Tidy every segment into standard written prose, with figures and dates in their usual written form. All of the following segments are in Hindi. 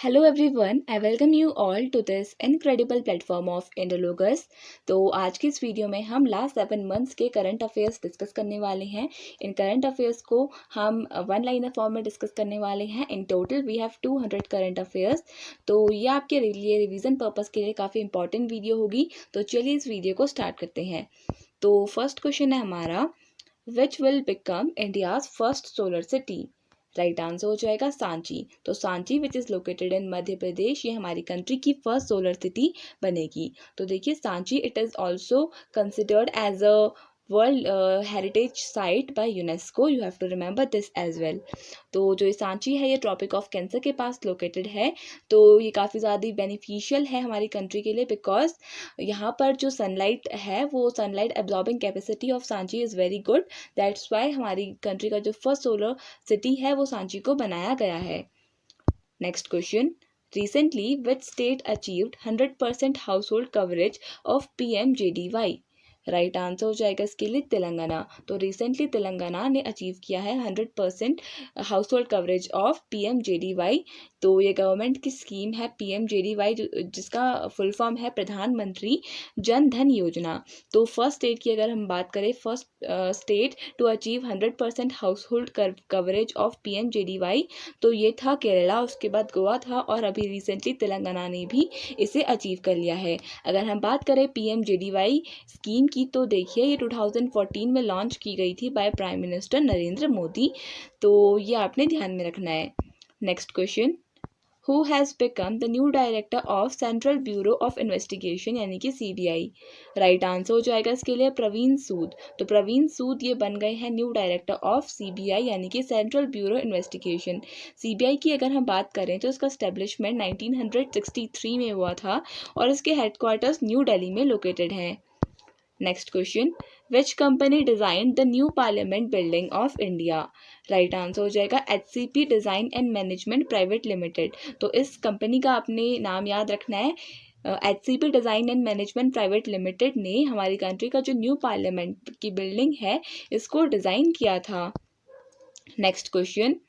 Hello everyone, I welcome you all to this incredible platform of Indologous. तो आज की इस वीडियो में हम लास्ट 7 मंथ्स के करंट अफेयर्स डिस्कस करने वाले हैं। इन करंट अफेयर्स को हम वन लाइनर फॉर्म में डिस्कस करने वाले हैं। In total we have 200 current affairs. तो ये आपके लिए रिवीजन पर्पस के लिए काफ़ी इंपॉर्टेंट वीडियो होगी। तो चलिए इस वीडियो को स्टार्ट करते हैं। तो फर्स्ट क्वेश्चन है हमारा, which will become India's first solar city. Right answer हो जाएगा सांची। तो Sanchi which is located in Madhya Pradesh, ये हमारी कंट्री की फर्स्ट सोलर सिटी बनेगी। तो देखिए Sanchi it is also considered as a world heritage site by UNESCO. You have to remember this as well. तो जो ये सांची है ये ट्रॉपिक ऑफ कैंसर के पास लोकेटेड है। तो ये काफ़ी ज़्यादा बेनिफिशियल है हमारी कंट्री के लिए, बिकॉज यहाँ पर जो सनलाइट है वो sunlight absorbing capacity of Sanchi is very good. That's why हमारी कंट्री का जो फर्स्ट सोलर सिटी है वो सांची को बनाया गया है। Next question, recently which state achieved 100% household coverage of PMJDY। Right answer हो जाएगा इसके लिए तेलंगाना। तो रिसेंटली तेलंगाना ने अचीव किया है 100% household coverage of PMJDY। तो ये गवर्नमेंट की स्कीम है PMJDY, जिसका फुल फॉर्म है प्रधानमंत्री जन धन योजना। तो फर्स्ट स्टेट की अगर हम बात करें, first state to achieve 100% household coverage of PMJDY, तो ये था केरला, उसके बाद गोवा था और अभी रिसेंटली तेलंगाना ने भी इसे अचीव कर लिया है। अगर हम बात करें PMJDY स्कीम की, तो देखिए ये 2014 में लॉन्च की गई थी by prime minister Narendra Modi. तो ये आपने ध्यान में रखना है। Next question, who has become the new director of central bureau of investigation यानी कि CBI। राइट आंसर हो जाएगा इसके लिए प्रवीण सूद। तो प्रवीण सूद ये बन गए हैं न्यू डायरेक्टर ऑफ CBI यानी कि सेंट्रल ब्यूरो इन्वेस्टिगेशन। CBI की अगर हम बात करें तो इसका स्टैब्लिशमेंट 1963 में हुआ था और इसके हेडक्वार्टर्स न्यू दिल्ली में लोकेटेड हैं। Next question, which company design the new parliament building of India. Right answer हो जाएगा HCP design and management private limited. तो इस कंपनी का आपने नाम याद रखना है। HCP design and management private limited ने हमारी कंट्री का जो न्यू पार्लियामेंट की बिल्डिंग है इसको डिज़ाइन किया था। Next question,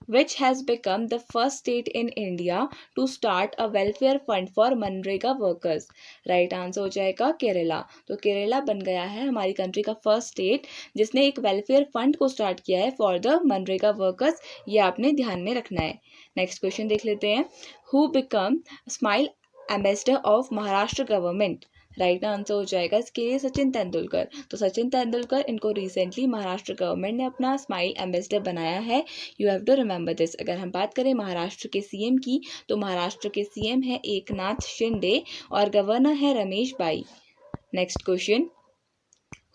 which has become the first state in India to start a welfare fund for MNREGA workers। Right answer हो जाएगा केरला। तो केरला बन गया है हमारी कंट्री का फर्स्ट स्टेट जिसने एक वेलफेयर फंड को स्टार्ट किया है फॉर द मनरेगा वर्कर्स। ये आपने ध्यान में रखना है। नेक्स्ट क्वेश्चन देख लेते हैं, who become smile ambassador of Maharashtra government. Right answer हो जाएगा इसके लिए सचिन तेंदुलकर। तो सचिन तेंदुलकर इनको रिसेंटली महाराष्ट्र गवर्नमेंट ने अपना स्माइल एम्बेसडर बनाया है। You have to remember this. अगर हम बात करें महाराष्ट्र के CM की, तो महाराष्ट्र के CM है एकनाथ शिंदे और गवर्नर है Ramesh by. Next question,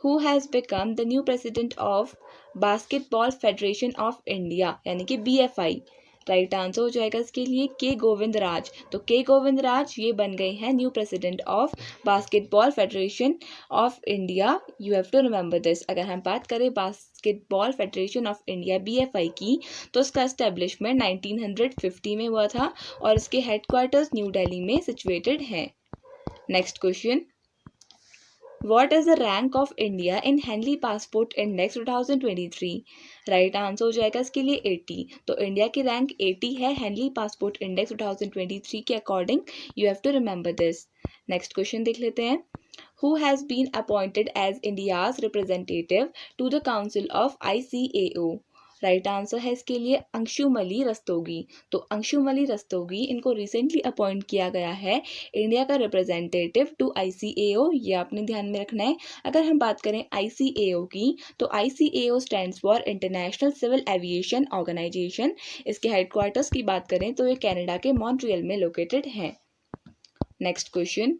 who has become the new president of basketball federation of India यानी कि BFI। राइट आंसर हो जाएगा इसके लिए के गोविंद राज। तो के गोविंद राज ये बन गए हैं new president of basketball federation of India. You have to remember this. अगर हम बात करें basketball federation of India BFI की, तो इसका एस्टेब्लिशमेंट 1950 में हुआ था और इसके हेडक्वार्टर्स न्यू दिल्ली में सिचुएटेड हैं। Next question, What is the rank of India in Henley Passport Index 2023? Right answer हो जाएगा इसके लिए 80। तो इंडिया की रैंक 80 है हेनली पासपोर्ट इंडेक्स 2023 के according. You have to remember this. Next question देख लेते हैं, who has been appointed as India's representative to the council of ICAO। Right answer है इसके लिए अंशुमली रस्तोगी। तो अंशुमली रस्तोगी इनको रिसेंटली अपॉइंट किया गया है इंडिया का रिप्रेजेंटेटिव टू ICAO। ये आपने ध्यान में रखना है। अगर हम बात करें ICAO की, तो ICAO stands for international civil aviation organization. इसके हेडक्वार्टर्स की बात करें तो ये कनाडा के मॉन्ट्रियल में लोकेटेड हैं। Next question,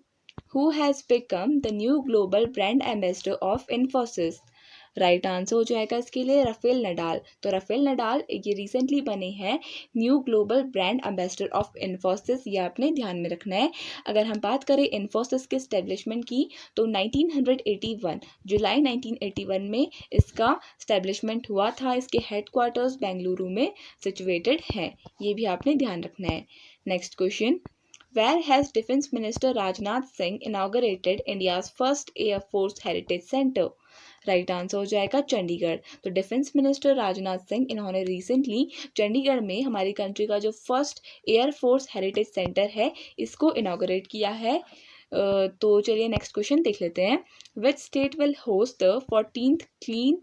who has become the new global brand ambassador of Infosys. Right answer हो जाएगा इसके लिए राफेल नडाल। तो राफेल नडाल ये रिसेंटली बने हैं new global brand ambassador of Infosys. ये आपने ध्यान में रखना है। अगर हम बात करें इन्फोसिस के स्टैब्लिशमेंट की, तो 1981 जुलाई 1981 में इसका स्टैब्लिशमेंट हुआ था। इसके हेडक्वार्टर्स बेंगलुरु में सिचुएटेड हैं। ये भी आपने ध्यान रखना है। Next question, Where has Defence Minister Rajnath Singh inaugurated India's first Air Force Heritage Center? Right answer हो जाएगा चंडीगढ़। तो डिफेंस मिनिस्टर राजनाथ सिंह इन्होंने रिसेंटली चंडीगढ़ में हमारी कंट्री का जो फर्स्ट एयरफोर्स हेरिटेज सेंटर है इसको इनॉग्रेट किया है। तो चलिए नेक्स्ट क्वेश्चन देख लेते हैं। Which state will host the 14th clean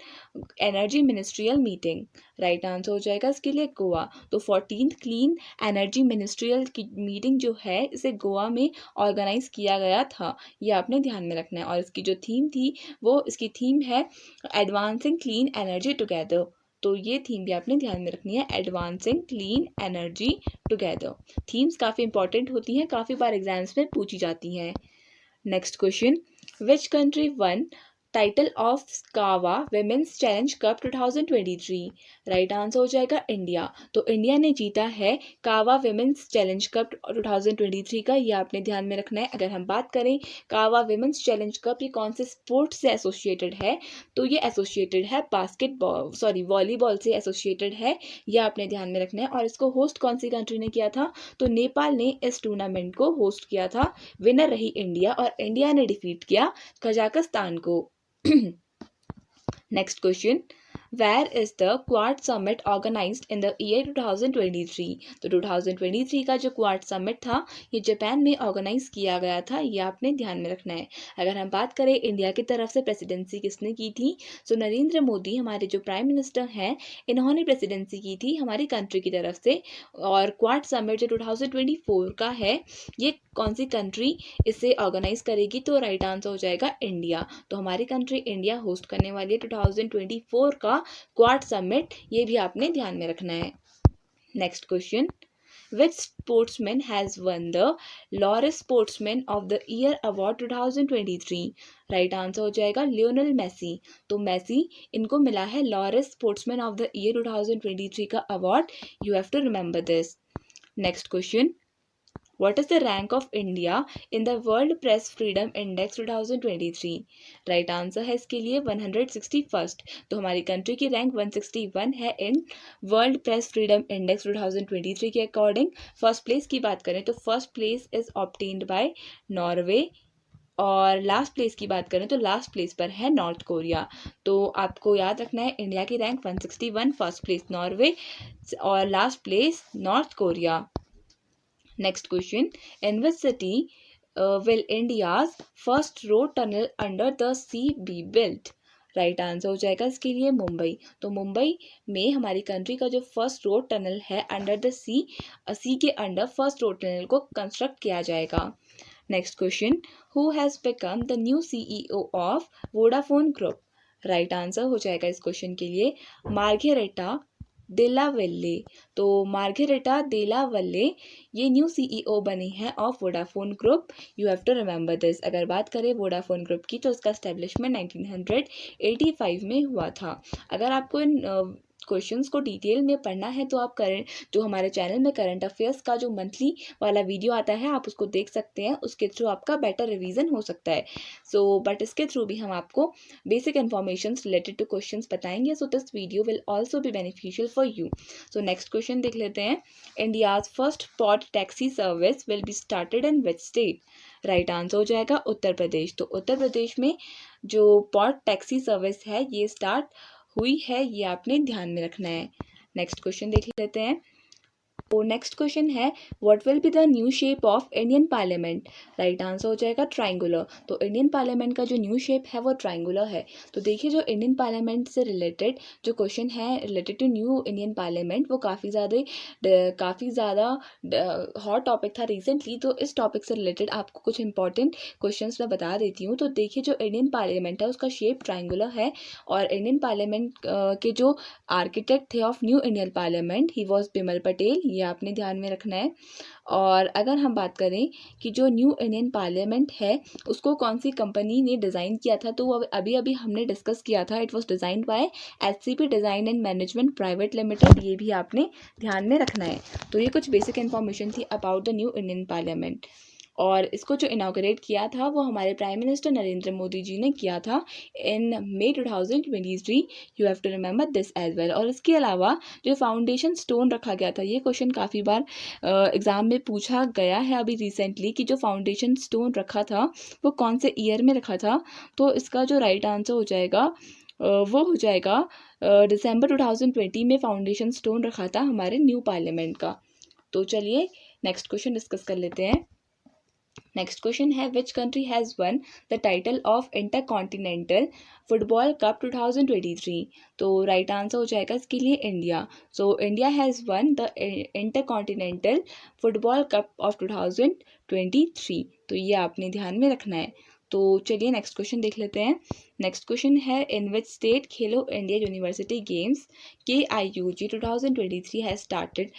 energy ministerial meeting? Right answer हो जाएगा इसके लिए गोवा। तो 14th क्लीन एनर्जी मिनिस्ट्रियल की मीटिंग जो है इसे गोवा में ऑर्गेनाइज किया गया था, ये आपने ध्यान में रखना है। और इसकी जो थीम थी वो इसकी थीम है एडवांसिंग क्लीन एनर्जी टुगेदर। तो ये थीम भी आपने ध्यान में रखनी है, advancing clean energy together. Themes काफ़ी इंपॉर्टेंट होती हैं, काफ़ी बार एग्जाम्स में पूछी जाती हैं। Next question, which country won title of CAVA women's challenge cup 2023? Right answer हो जाएगा इंडिया। तो इंडिया ने जीता है कावा विमेंस चैलेंज कप 2023 का, ये आपने ध्यान में रखना है। अगर हम बात करें कावा विमेंस चैलेंज कप ये कौन से स्पोर्ट से एसोसिएटेड है, तो ये एसोसिएटेड है बास्केटबॉल वॉलीबॉल से एसोसिएटेड है, ये आपने ध्यान में रखना है। और इसको होस्ट कौन सी कंट्री ने किया था, तो नेपाल ने इस टूर्नामेंट को होस्ट किया था। विनर रही इंडिया और इंडिया ने डिफीट किया कजाकिस्तान को। Next question, where is the quad summit organized in the year 2023? तो 2023 का जो क्वाड समिट था ये जापान में ऑर्गेनाइज किया गया था, ये आपने ध्यान में रखना है। अगर हम बात करें इंडिया की तरफ से प्रेसिडेंसी किसने की थी, तो नरेंद्र मोदी हमारे जो प्राइम मिनिस्टर हैं इन्होंने प्रेसिडेंसी की थी हमारी कंट्री की तरफ से। और क्वाड समिट जो 2024 का है ये कौन सी कंट्री इसे ऑर्गेनाइज करेगी, तो राइट आंसर हो जाएगा इंडिया। तो हमारी कंट्री इंडिया होस्ट करने वाली है 2024 का क्वाड समिट, ये भी आपने ध्यान में रखना है। Next question, which sportsman has won the Laureus sportsman of the year award 2023? Right answer हो जाएगा लियोनेल मेसी। तो मेसी इनको मिला है Laureus sportsman of the year 2023 का award, you have to remember this. Next question, What is the rank of India in the World Press Freedom Index 2023? Right answer है इसके लिए 161st। तो हमारी कंट्री की रैंक 161 है in world press freedom index 2023 के अकॉर्डिंग। फर्स्ट प्लेस की बात करें तो first place is obtained by Norway, और लास्ट प्लेस की बात करें तो लास्ट प्लेस पर है नॉर्थ कोरिया। तो आपको याद रखना है इंडिया की रैंक 161, फर्स्ट प्लेस नॉर्वे और last place north Korea. Next question, in which city will India's first road tunnel under the sea be built? Right answer हो जाएगा इसके लिए मुंबई। तो मुंबई में हमारी कंट्री का जो फर्स्ट रोड टनल है अंडर द सी के अंडर फर्स्ट रोड टनल को कंस्ट्रक्ट किया जाएगा। Next question, who has become the new CEO of Vodafone group? Right answer हो जाएगा इस क्वेश्चन के लिए मार्गरेटा डेला वेल्ले। तो मार्गरेटा डेला वेल्ले ये न्यू CEO बनी है of Vodafone group, you have to remember this. अगर बात करें वोडाफोन ग्रुप की तो इसका एस्टेब्लिशमेंट 1985 में हुआ था। अगर आपको इन क्वेश्चंस को डिटेल में पढ़ना है तो आप जो हमारे चैनल में करंट अफेयर्स का जो मंथली वाला वीडियो आता है आप उसको देख सकते हैं, उसके थ्रू आपका बेटर रिवीजन हो सकता है। बट इसके थ्रू भी हम आपको basic information related to questions बताएंगे, so this video will also be beneficial for you. So next question देख लेते हैं, India's first pod taxi service will be started in which state? Right answer हो जाएगा उत्तर प्रदेश। तो उत्तर प्रदेश में जो पॉड टैक्सी सर्विस है ये स्टार्ट हुई है, ये आपने ध्यान में रखना है। नेक्स्ट क्वेश्चन देख लेते हैं। तो नेक्स्ट क्वेश्चन है, what will be the new shape of Indian parliament? Right answer हो जाएगा ट्राइंगुलर। तो इंडियन पार्लियामेंट का जो न्यू शेप है वो ट्राइंगुलर है। तो देखिए जो इंडियन पार्लियामेंट से रिलेटेड जो क्वेश्चन है related to new Indian parliament वो काफ़ी ज़्यादा हॉट टॉपिक था रिसेंटली, तो इस टॉपिक से रिलेटेड आपको कुछ इंपॉर्टेंट क्वेश्चन मैं बता देती हूँ। तो देखिए जो इंडियन पार्लियामेंट है उसका शेप ट्राइंगुलर है, और इंडियन पार्लियामेंट के जो आर्किटेक्ट थे of new Indian parliament he was Bimal Patel, ये आपने ध्यान में रखना है। और अगर हम बात करें कि जो न्यू इंडियन पार्लियामेंट है उसको कौन सी कंपनी ने डिज़ाइन किया था, तो वो अभी हमने डिस्कस किया था, it was designed by HCP design and management private limited, ये भी आपने ध्यान में रखना है। तो ये कुछ बेसिक इन्फॉर्मेशन थी about the new Indian parliament. और इसको जो इनॉग्रेट किया था वो हमारे प्राइम मिनिस्टर नरेंद्र मोदी जी ने किया था in May 2023। You have to remember this as well. और इसके अलावा जो फाउंडेशन स्टोन रखा गया था, ये क्वेश्चन काफ़ी बार एग्ज़ाम में पूछा गया है अभी रिसेंटली कि जो फाउंडेशन स्टोन रखा था वो कौन से ईयर में रखा था। तो इसका जो राइट आंसर हो जाएगा वो हो जाएगा दिसंबर 2020 में फाउंडेशन स्टोन रखा था हमारे न्यू पार्लियामेंट का। तो चलिए नेक्स्ट क्वेश्चन डिस्कस कर लेते हैं। नेक्स्ट क्वेश्चन है which country has won the title of intercontinental football cup 2023। तो राइट आंसर हो जाएगा इसके लिए India. So India has won the intercontinental football cup of 2023। तो ये आपने ध्यान में रखना है। तो चलिए नेक्स्ट क्वेश्चन देख लेते हैं। नेक्स्ट क्वेश्चन है इन which state Khelo India university games KIUG 2023 has started.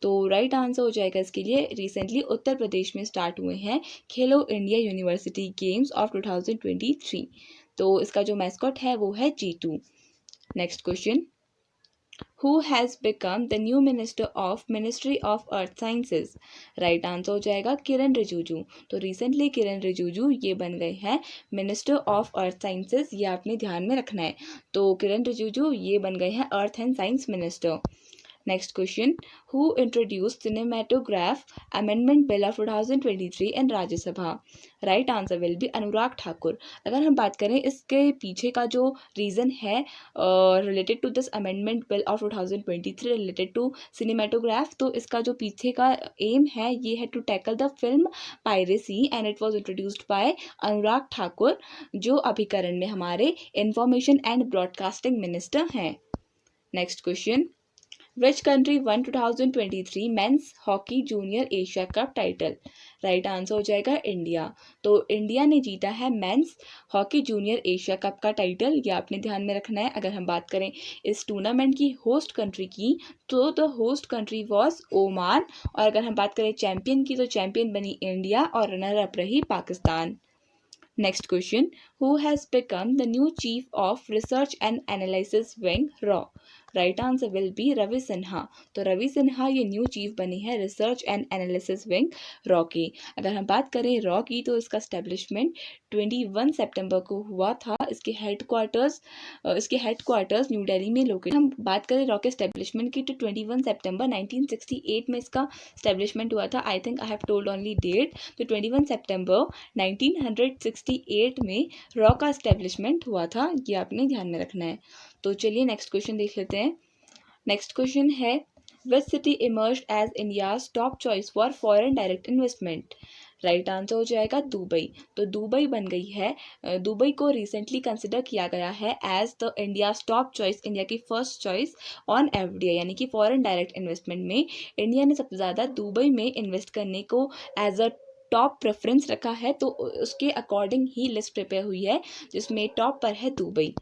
तो राइट आंसर हो जाएगा इसके लिए रिसेंटली उत्तर प्रदेश में स्टार्ट हुए हैं खेलो इंडिया यूनिवर्सिटी गेम्स ऑफ 2023। तो इसका जो मैस्कॉट है वो है Jeetu. Next question, who has become the new minister of ministry of earth sciences. Right answer हो जाएगा किरण रिजिजू। तो रिसेंटली किरण रिजिजू ये बन गए हैं मिनिस्टर ऑफ अर्थ साइंसेज, ये आपने ध्यान में रखना है। तो किरण रिजिजू ये बन गए हैं earth and science minister. Next question, who introduced cinematograph amendment bill of 2023 in Rajya Sabha. Right answer will be Anurag Thakur. अगर हम बात करें इसके पीछे का जो रीज़न है related to this amendment bill of 2023 related to cinematograph, तो इसका जो पीछे का एम है ये है to tackle the film piracy and it was introduced by Anurag Thakur, जो अभिकरण में हमारे इंफॉर्मेशन एंड ब्रॉडकास्टिंग मिनिस्टर हैं। Next question, Which country won 2023 Men's Hockey Junior Asia Cup title? Right answer हो जाएगा इंडिया। तो इंडिया ने जीता है men's hockey junior Asia cup का टाइटल, ये आपने ध्यान में रखना है। अगर हम बात करें इस टूर्नामेंट की होस्ट कंट्री की, तो the host country was Oman. और अगर हम बात करें चैंपियन की, तो चैंपियन बनी इंडिया और रनर अप रही Pakistan. Next question, who has become the new chief of research and analysis wing रॉ। Right answer will be Ravi Sinha. तो रवि सिन्हा ये न्यू चीफ बनी है रिसर्च एंड एनालिसिस विंग रॉ की। अगर हम बात करें रॉ की, तो इसका स्टैब्लिशमेंट 21 सितंबर को हुआ था। इसके हेडक्वार्टर्स न्यू दिल्ली में लोकेटेड। हम बात करें रॉ के स्टैब्लिशमेंट की, तो 21 सितंबर 1968 में इसका स्टैब्लिशमेंट हुआ था। I think I have told only date. तो 21 सितंबर 1968 में रॉ का स्टैब्लिशमेंट हुआ था, ये आपने ध्यान में रखना है। तो चलिए नेक्स्ट क्वेश्चन देख लेते हैं। नेक्स्ट क्वेश्चन है which city emerged as India's top choice for foreign direct investment. Right answer हो जाएगा दुबई। तो दुबई बन गई है, दुबई को रिसेंटली कंसिडर किया गया है as the India's top choice, India की फर्स्ट चॉइस ऑन FDI यानी कि फॉरेन डायरेक्ट इन्वेस्टमेंट में इंडिया ने सबसे ज़्यादा दुबई में इन्वेस्ट करने को एज अ टॉप प्रेफरेंस रखा है। तो उसके अकॉर्डिंग ही लिस्ट प्रिपेयर हुई है जिसमें टॉप पर है दुबई।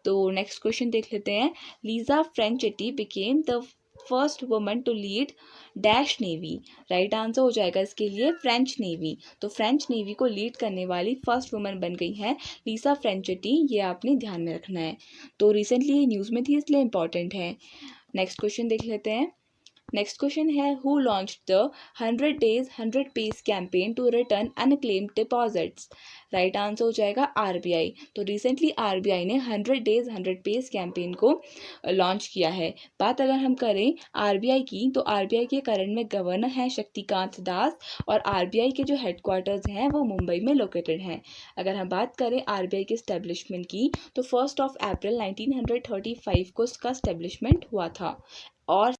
तो नेक्स्ट क्वेश्चन देख लेते हैं। Lisa Franchetti became the first woman to lead dash navy. Right answer हो जाएगा इसके लिए फ्रेंच नेवी। तो फ्रेंच नेवी को लीड करने वाली फर्स्ट वुमन बन गई है लीसा फ्रेंचेटी, ये आपने ध्यान में रखना है। तो रिसेंटली ये न्यूज़ में थी इसलिए इंपॉर्टेंट है। नेक्स्ट क्वेश्चन देख लेते हैं। नेक्स्ट क्वेश्चन है who launched the 100 days 100 page campaign to return unclaimed deposits. Right answer हो जाएगा RBI। तो रिसेंटली RBI ने 100 डेज 100 पेज कैंपेन को लॉन्च किया है। बात अगर हम करें RBI की, तो RBI के करंट में गवर्नर हैं शक्तिकांत दास और RBI के जो हेडक्वार्टर्स हैं वो मुंबई में लोकेटेड हैं। अगर हम बात करें RBI के स्टैब्लिशमेंट की, तो 1 अप्रैल 1935 को इसका स्टैब्लिशमेंट हुआ था। और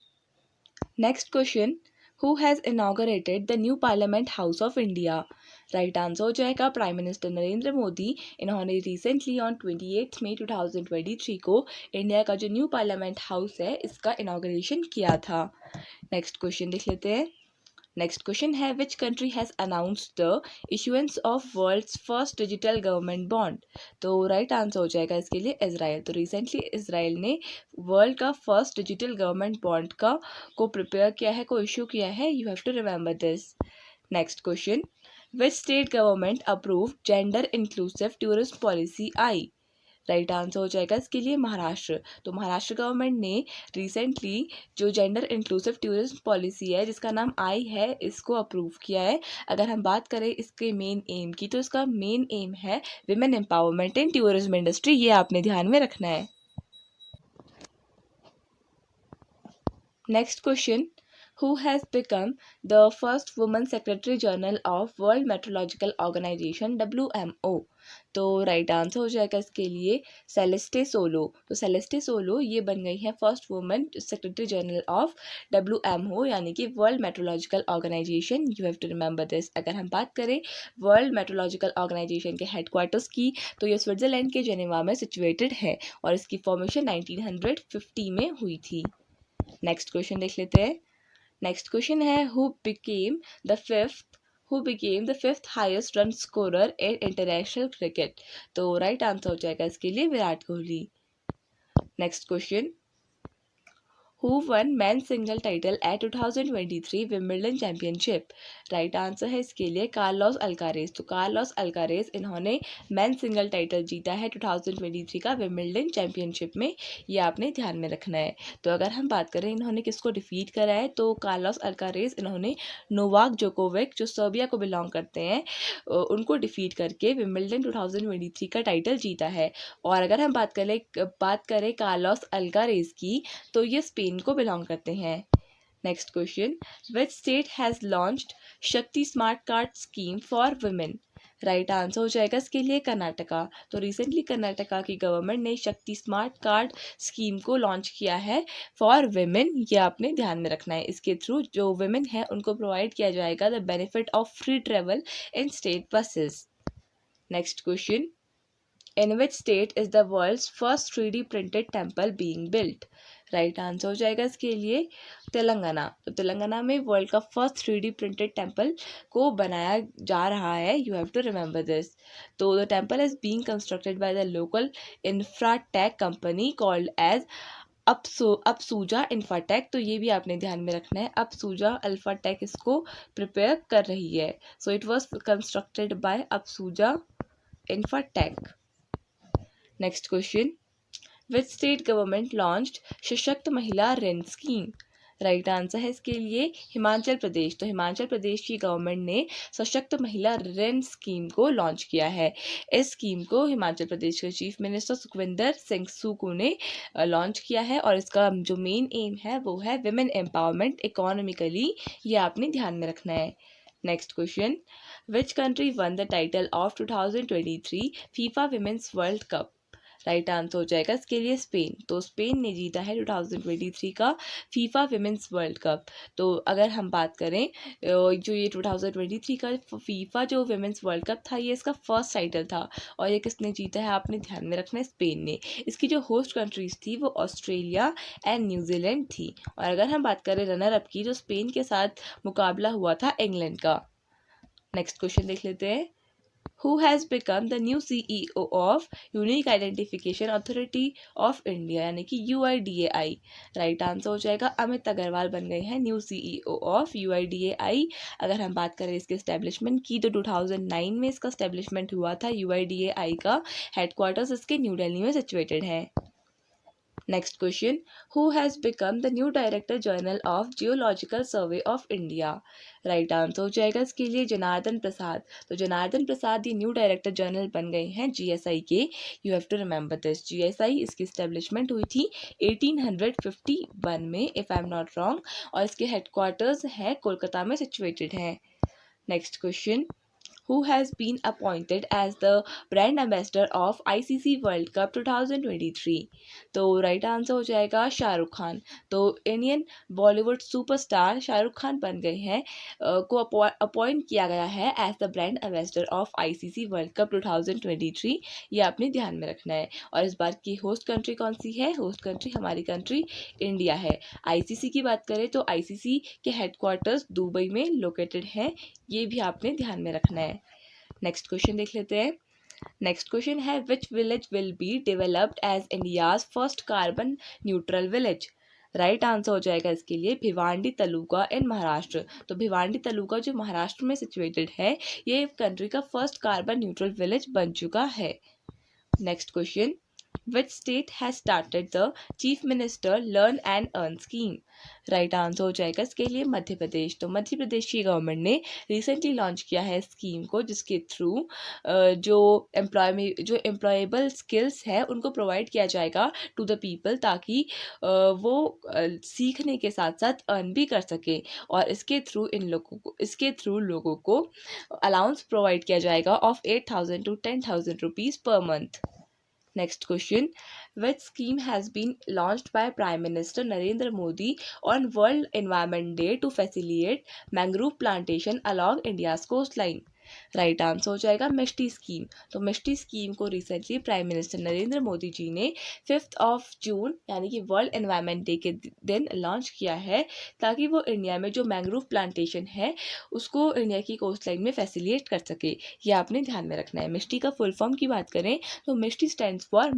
next question, who has inaugurated the new parliament house of India. Right answer हो जाएगा प्राइम मिनिस्टर नरेंद्र मोदी। इन्होंने रिसेंटली ऑन 28 मई 2023 को इंडिया का जो न्यू पार्लियामेंट हाउस है इसका इनॉग्रेशन किया था। नेक्स्ट क्वेश्चन देख लेते हैं। नेक्स्ट क्वेश्चन है which country has announced the issuance of world's first digital government bond. तो राइट आंसर हो जाएगा इसके लिए इजराइल। तो रिसेंटली इजराइल ने वर्ल्ड का फर्स्ट डिजिटल गवर्नमेंट बॉन्ड को प्रिपेयर किया है, को इशू किया है। You have to remember this. Next question, which state government approve gender inclusive tourist policy आई। राइट आंसर हो जाएगा इसके लिए महाराष्ट्र। तो महाराष्ट्र गवर्नमेंट ने रिसेंटली जो जेंडर इंक्लूसिव टूरिज्म पॉलिसी है जिसका नाम आई है, इसको अप्रूव किया है। अगर हम बात करें इसके मेन एम की, तो इसका मेन एम है विमेन एम्पावरमेंट इन टूरिज्म इंडस्ट्री। ये आपने ध्यान में रखना है। Next question, who has become the first woman secretary general of World Meteorological Organization WMO? तो राइट आंसर हो जाएगा इसके लिए सेलेस्टे सोलो। तो सेलेस्टे सोलो ये बन गई है first woman secretary general of WMO यानी कि world meteorological organization. You have to remember this. अगर हम बात करें वर्ल्ड मेट्रोलॉजिकल ऑर्गेनाइजेशन के हेडक्वार्टर्स की, तो ये स्विट्जरलैंड के जेनेवा में सिचुएटेड है और इसकी फॉर्मेशन 1950 में हुई थी। नेक्स्ट क्वेश्चन देख लेते हैं। नेक्स्ट क्वेश्चन है who became the fifth highest run scorer in international cricket? तो राइट आंसर हो जाएगा इसके लिए Virat Kohli. Next question, Who won men's single title at 2023 Wimbledon championship? Right answer है इसके लिए कार्लोस अल्कारेज। तो कार्लोस अल्कारेज इन्होंने मेंस सिंगल टाइटल जीता है 2023 का विंबलडन चैंपियनशिप में। ये आपने ध्यान में रखना है। तो अगर हम बात करें इन्होंने किसको डिफीट करा है, तो कार्लोस अल्कारेज इन्होंने नोवाक जोकोविक जो सर्बिया को बिलोंग करते हैं उनको डिफीट करके विंबलडन 2023 का टाइटल जीता है। और अगर हम बात करें कार्लोस अल्कारेज की, तो ये स्पेन को बिलोंग करते हैं। Next question, which state has launched Shakti smart card scheme for women? Right answer हो जाएगा इसके लिए कर्नाटका। तो रिसेंटली कर्नाटका की गवर्नमेंट ने शक्ति स्मार्ट कार्ड स्कीम को लॉन्च किया है फॉर वुमेन। ये आपने ध्यान में रखना है। इसके थ्रू जो वुमेन है उनको प्रोवाइड किया जाएगा the benefit of free travel in state buses. Next question, in which state is the world's first 3D printed temple being built? Right answer हो जाएगा इसके लिए तेलंगाना। तो तेलंगाना में वर्ल्ड का फर्स्ट 3D प्रिंटेड टेम्पल को बनाया जा रहा है। You have to remember this. तो the temple is being constructed by the local infratech company called as Apsuja Infratech. तो ये भी आपने ध्यान में रखना है। अपसूजा अल्फाटेक इसको प्रिपेयर कर रही है। So it was constructed by Apsuja Infratech. Next question, which state government launched Sashakt Mahila ऋण स्कीम? राइट आंसर है इसके लिए हिमाचल प्रदेश। तो हिमाचल प्रदेश की गवर्नमेंट ने सशक्त महिला ऋण स्कीम को लॉन्च किया है। इस स्कीम को हिमाचल प्रदेश के चीफ मिनिस्टर सुखविंदर सिंह सुक्खू ने लॉन्च किया है और इसका जो मेन एम है वो है विमेन एम्पावरमेंट इकोनॉमिकली। ये आपने ध्यान में रखना है। Next question, which country one the title of 2023 FIFA women's world cup? Right answer हो जाएगा इसके लिए स्पेन। तो स्पेन ने जीता है 2023 का फीफा विमेंस वर्ल्ड कप। तो अगर हम बात करें जो ये 2023 का फीफा जो विमेंस वर्ल्ड कप था, ये इसका फर्स्ट टाइटल था और ये किसने जीता है आपने ध्यान में रखना है, स्पेन ने। इसकी जो होस्ट कंट्रीज थी वो ऑस्ट्रेलिया एंड न्यूजीलैंड थी। और अगर हम बात करें रनर अप की, तो स्पेन के साथ मुकाबला हुआ था इंग्लैंड का। नेक्स्ट क्वेश्चन देख लेते हैं, who has become the new CEO of Unique Identification Authority of India यानी कि UIDAI? राइट आंसर हो जाएगा अमित अग्रवाल बन गए हैं न्यू CEO ऑफ UIDAI। अगर हम बात करें इसके एस्टेब्लिशमेंट की, तो 2009 में इसका एस्टेब्लिशमेंट हुआ था। UIDAI का हेडक्वार्टर्स इसके न्यू दिल्ली में सिचुएटेड है। Next question, who has become the new director general of geological survey of India? Right answer हो जाएगा इसके लिए जनार्दन प्रसाद। तो जनार्दन प्रसाद ये न्यू डायरेक्टर जनरल बन गए हैं GSI के। You have to remember this. GSI इसकी स्टैब्लिशमेंट हुई थी 1851 में if I am not wrong और इसके हेडक्वार्टर्स है कोलकाता में सिचुएटेड हैं। Next question, who has been appointed as the brand ambassador of ICC World Cup 2023? तो राइट आंसर हो जाएगा शाहरुख खान। तो Indian Bollywood superstar Shahrukh Khan बन गए हैं को अपॉइंट किया गया है as the brand ambassador of ICC world cup 2023। ये आपने ध्यान में रखना है। और इस बार की होस्ट कंट्री कौन सी है? होस्ट कंट्री हमारी कंट्री इंडिया है। ICC की बात करें तो ICC के हेडक्वार्टर्स दुबई में लोकेटेड हैं। ये भी आपने ध्यान में रखना है। नेक्स्ट क्वेश्चन देख लेते हैं। नेक्स्ट क्वेश्चन है, which village will be developed as India's first carbon neutral village? Right answer हो जाएगा इसके लिए भिवांडी तालुका इन महाराष्ट्र। तो भिवांडी तालुका जो महाराष्ट्र में सिचुएटेड है, ये कंट्री का फर्स्ट कार्बन न्यूट्रल विलेज बन चुका है। Next question, Which state has started the chief minister learn and earn scheme? Right answer हो जाएगा इसके लिए मध्य प्रदेश। तो मध्य प्रदेश की गवर्नमेंट ने रिसेंटली लॉन्च किया है स्कीम को, जिसके थ्रू जो एम्प्लॉयबल स्किल्स है उनको प्रोवाइड किया जाएगा टू द पीपल, ताकि वो सीखने के साथ साथ अर्न भी कर सके। और इसके थ्रू लोगों को अलाउंस प्रोवाइड किया जाएगा of 8,000 to 10,000 rupees per month. Next question. Which scheme has been launched by Prime Minister Narendra Modi on World Environment Day to facilitate mangrove plantation along India's coastline? Right answer हो जाएगा मिष्टी स्कीम। तो मिष्टी स्कीम को recently prime minister Narendra Modi ji ने 5 जून यानी कि वर्ल्ड एनवायरनमेंट डे के दिन लॉन्च किया है, ताकि वो इंडिया में जो मैंग्रोव प्लांटेशन है उसको इंडिया की कोस्ट लाइन में फैसिलिटेट कर सके। ये आपने ध्यान में रखना है। मिष्टी का फुल फॉर्म की बात करें तो MISHTI stands for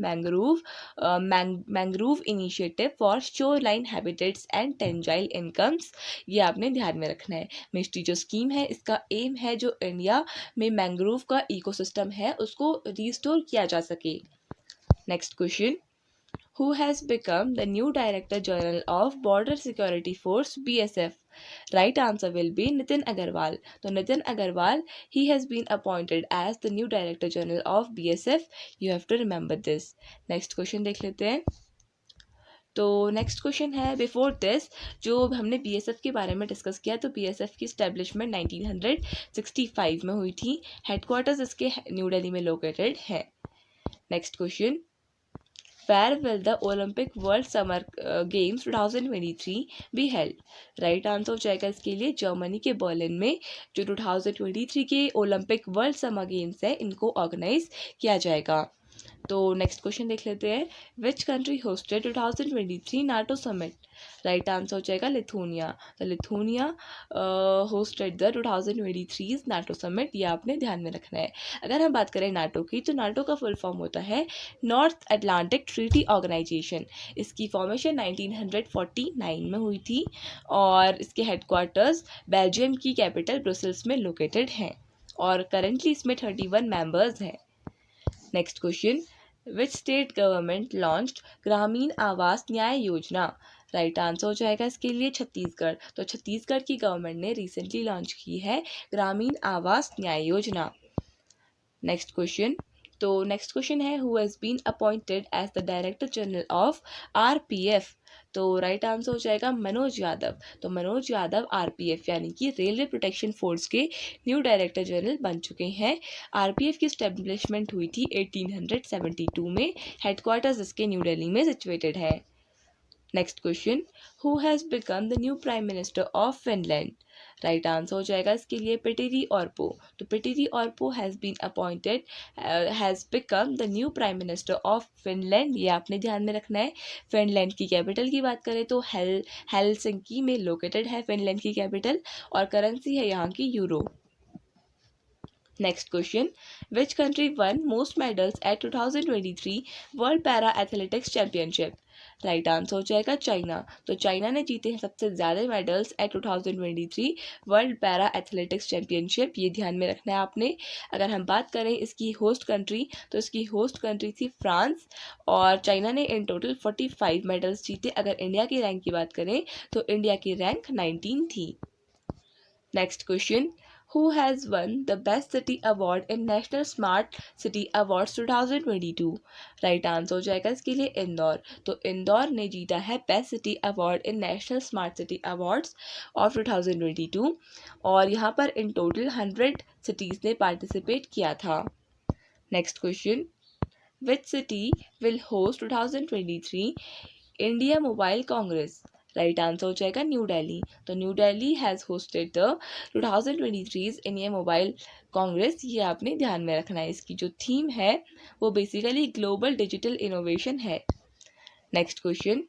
mangrove initiative for shoreline habitats and tangible incomes. ये आपने ध्यान में रखना है। मिष्टी जो स्कीम है इसका एम है जो इंडिया में मैंग्रोव का इकोसिस्टम है उसको रिस्टोर किया जा सके। Next question. Who has become the new Director General of Border Security Force BSF? Right answer will be Nitin Agarwal. तो Nitin Agarwal he has been appointed as the new Director General of BSF. You have to remember this. Next question देख लेते हैं। तो नेक्स्ट क्वेश्चन है, बिफोर दिस जो हमने बीएसएफ के बारे में डिस्कस किया, तो बीएसएफ की स्टैब्लिशमेंट 1965 में हुई थी। हेडक्वार्टर्स इसके न्यू दिल्ली में लोकेटेड है। Next question. Where will the Olympic World Summer Games 2023 be held? Right answer हो जाएगा इसके लिए जर्मनी के बर्लिन में जो 2023 के ओलंपिक वर्ल्ड समर गेम्स है इनको ऑर्गेनाइज किया जाएगा। तो नेक्स्ट क्वेश्चन देख लेते हैं। Which country hosted 2023 NATO summit? Right answer हो जाएगा लिथुनिया। तो Lithuania hosted the 2023 NATO summit. ये आपने ध्यान में रखना है। अगर हम बात करें नाटो की, तो नाटो का फुल फॉर्म होता है नॉर्थ अटलांटिक ट्रीटी ऑर्गेनाइजेशन। इसकी फॉर्मेशन 1949 में हुई थी और इसके हेडक्वार्टर्स बेल्जियम की कैपिटल ब्रुसेल्स में लोकेटेड हैं और करेंटली इसमें 31 मेंबर्स हैं। Next question. Which state government launched ग्रामीण आवास न्याय योजना? राइट आंसर हो जाएगा इसके लिए छत्तीसगढ़। तो छत्तीसगढ़ की गवर्नमेंट ने रिसेंटली लॉन्च की है ग्रामीण आवास न्याय योजना। Next question. तो नेक्स्ट क्वेश्चन है, who has been appointed as the director general of RPF? तो राइट आंसर हो जाएगा मनोज यादव। तो मनोज यादव आरपीएफ यानी कि रेलवे प्रोटेक्शन फोर्स के न्यू डायरेक्टर जनरल बन चुके हैं। आरपीएफ की स्टैब्लिशमेंट हुई थी 1872 में। हेडक्वार्टर्स इसके न्यू दिल्ली में सिचुएटेड है। Next question. Who has become the new prime minister of Finland? Right answer हो जाएगा इसके लिए पिटेरी ऑर्पो। तो Petteri Orpo has been appointed has become the new prime minister of Finland. ये आपने ध्यान में रखना है। फिनलैंड की कैपिटल की बात करें तो हेलसिंकी में लोकेटेड है फिनलैंड की कैपिटल और करेंसी है यहाँ की euro. Next question. Which country one most medals at 2023 world para athletics championship? Right answer हो जाएगा चाइना। तो चाइना ने जीते हैं सबसे ज़्यादा medals at 2023 world para athletics championship. ये ध्यान में रखना है आपने। अगर हम बात करें इसकी होस्ट कंट्री, तो इसकी होस्ट कंट्री थी फ्रांस और चाइना ने इन टोटल 45 मेडल्स जीते। अगर इंडिया की रैंक की बात करें तो इंडिया की रैंक 19 थी। Next question. Who has won the Best City Award in National Smart City Awards 2022? Right answer हो जाएगा इसके लिए इंदौर। तो इंदौर ने जीता है best city award in national smart city awards of 2022 और यहाँ पर इन टोटल 100 सिटीज़ ने पार्टिसिपेट किया था। Next question. Which city will host 2023 India mobile Congress? Right answer हो जाएगा न्यू दिल्ली। तो new Delhi has hosted the 2023 India mobile Congress. ये आपने ध्यान में रखना है। इसकी जो थीम है वो बेसिकली ग्लोबल डिजिटल इनोवेशन है। Next question.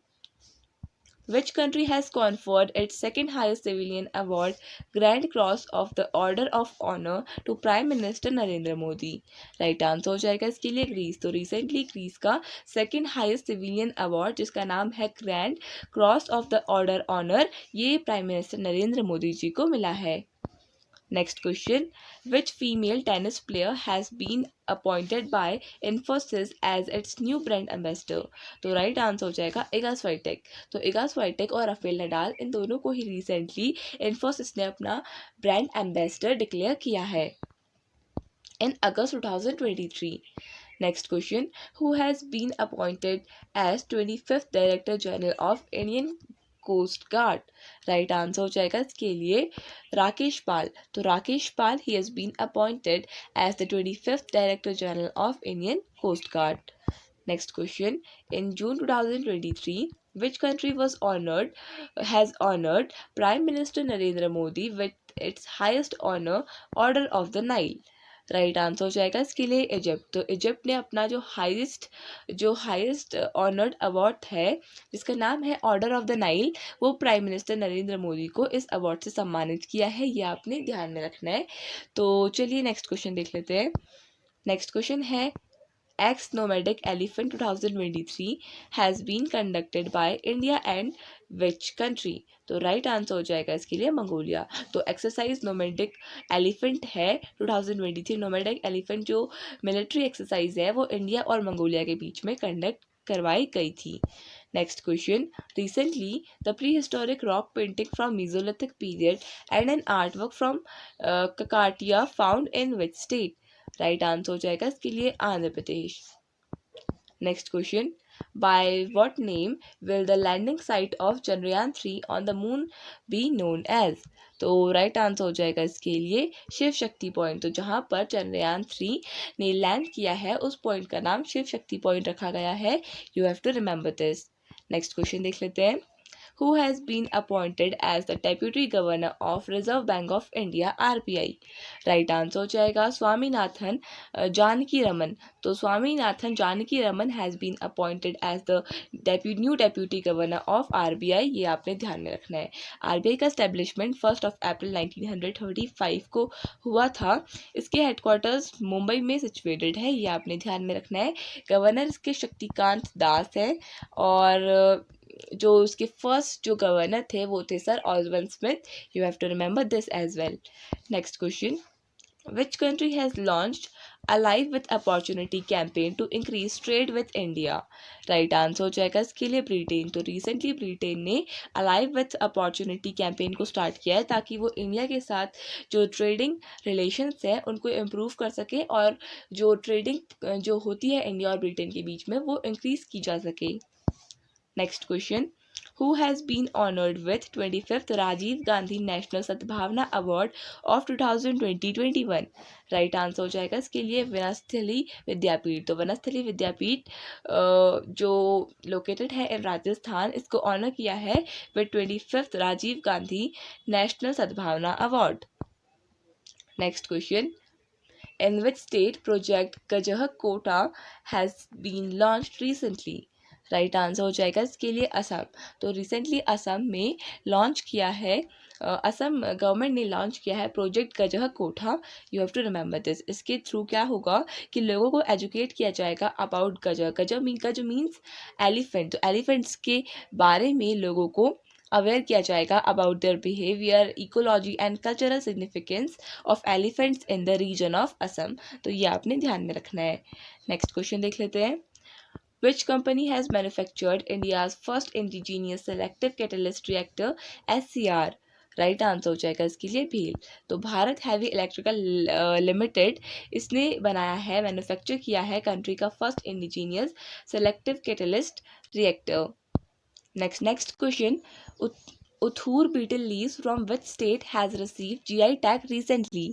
Which country has conferred its second highest civilian award, Grand Cross of the Order of Honor, to Prime Minister Narendra Modi? Right answer हो जाएगा इसके लिए ग्रीस। तो रिसेंटली ग्रीस का सेकंड हाईएस्ट सिविलियन अवार्ड जिसका नाम है grand cross of the order honour, ये प्राइम मिनिस्टर नरेंद्र मोदी जी को मिला है। Next question, which female tennis player has been appointed by Infosys as its new brand ambassador? तो राइट आंसर हो जाएगा इगा स्वाइटेक। तो इगा स्वाइटेक और राफेल नडाल, इन दोनों को ही रिसेंटली इन्फोसिस ने अपना ब्रांड एम्बेसडर डिक्लेयर किया है in August 2023. Next question, who has been appointed as 25th Director General of Indian coast guard? Right answer हो जाएगा इसके लिए राकेश पाल। तो Rakesh Pal, he has been appointed as the 25th director general of Indian coast guard. Next question, in June 2023 which country has honored Prime Minister Narendra Modi with its highest honor, Order of the Nile? Right answer हो जाएगा इसके लिए इजिप्ट। तो इजिप्ट ने अपना जो हाईएस्ट ऑनर्ड अवार्ड है, जिसका नाम है ऑर्डर ऑफ द नाइल, वो प्राइम मिनिस्टर नरेंद्र मोदी को इस अवार्ड से सम्मानित किया है। ये आपने ध्यान में रखना है। तो चलिए नेक्स्ट क्वेश्चन देख लेते हैं। नेक्स्ट क्वेश्चन है, X Nomadic Elephant 2023 has been conducted by India and which country? तो राइट आंसर हो जाएगा इसके लिए मंगोलिया। तो एक्सरसाइज नोमैडिक एलिफेंट है 2023। नोमैडिक एलिफेंट जो मिलिट्री एक्सरसाइज है वो इंडिया और मंगोलिया के बीच में कंडक्ट करवाई गई थी। Next question, recently the prehistoric rock painting from mesolithic period and an artwork from Kakatiya found in which state? Right answer हो जाएगा इसके लिए Andhra Pradesh. Next question, by what name will the landing site of Chandrayaan 3 on the moon be known as? तो राइट आंसर हो जाएगा इसके लिए शिव शक्ति पॉइंट। तो जहां पर चंद्रयान 3 ने लैंड किया है उस पॉइंट का नाम शिव शक्ति पॉइंट रखा गया है। You have to remember this. Next question देख लेते हैं, who has been appointed as the Deputy Governor of Reserve Bank of India RBI? Right answer हो जाएगा स्वामीनाथन जानकी रमन। तो Swaminathan Janaki Raman has been appointed as the new deputy governor of RBI। ये आपने ध्यान में रखना है। RBI का एस्टेब्लिशमेंट 1 अप्रैल 1935 को हुआ था। इसके हेडक्वार्टर्स मुंबई में सिचुएटेड है। ये आपने ध्यान में रखना है। गवर्नर इसके शक्तिकांत दास हैं और जो उसके फर्स्ट जो गवर्नर थे वो थे sir Osborne Smith. You have to remember this as well. Next question, which country has launched alive with opportunity campaign to increase trade with India? Right answer हो जाएगा इसके लिए ब्रिटेन। तो रिसेंटली ब्रिटेन ने अलाइव विथ अपॉर्चुनिटी कैंपेन को स्टार्ट किया है ताकि वो इंडिया के साथ जो ट्रेडिंग रिलेशंस है उनको इम्प्रूव कर सके और जो ट्रेडिंग जो होती है इंडिया और ब्रिटेन के बीच में वो इंक्रीज की जा सके। Next question, who has been honored with 25th Rajiv Gandhi National Sadbhavna Award of 2020-21? Right answer हो जाएगा इसके लिए वनस्थली विद्यापीठ। तो वनस्थली विद्यापीठ जो लोकेटेड है इन राजस्थान, इसको ऑनर किया है with 25th Rajiv Gandhi national Sadbhavana award. Next question, in which state project Gajah Kota has been launched recently? Right answer हो जाएगा इसके लिए असम। तो रिसेंटली असम में लॉन्च किया है, असम गवर्नमेंट ने लॉन्च किया है project Gajah Kotha. You have to remember this. इसके थ्रू क्या होगा कि लोगों को एजुकेट किया जाएगा about Gajah. Gajah means elephant. तो एलिफेंट्स के बारे में लोगों को अवेयर किया जाएगा about their behaviour, ecology and cultural significance of elephants in the region of Assam. तो ये आपने ध्यान में रखना है। नेक्स्ट क्वेश्चन देख लेते हैं, which company has manufactured India's first indigenous selective catalyst reactor SCR? Right answer हो जाएगा इसके लिए भील। तो भारत हैवी इलेक्ट्रिकल लिमिटेड, इसने बनाया है, मैन्युफैक्चर किया है कंट्री का first indigenous selective catalyst reactor. Next question, Authoor betel leaves from which state has receive GI tag recently?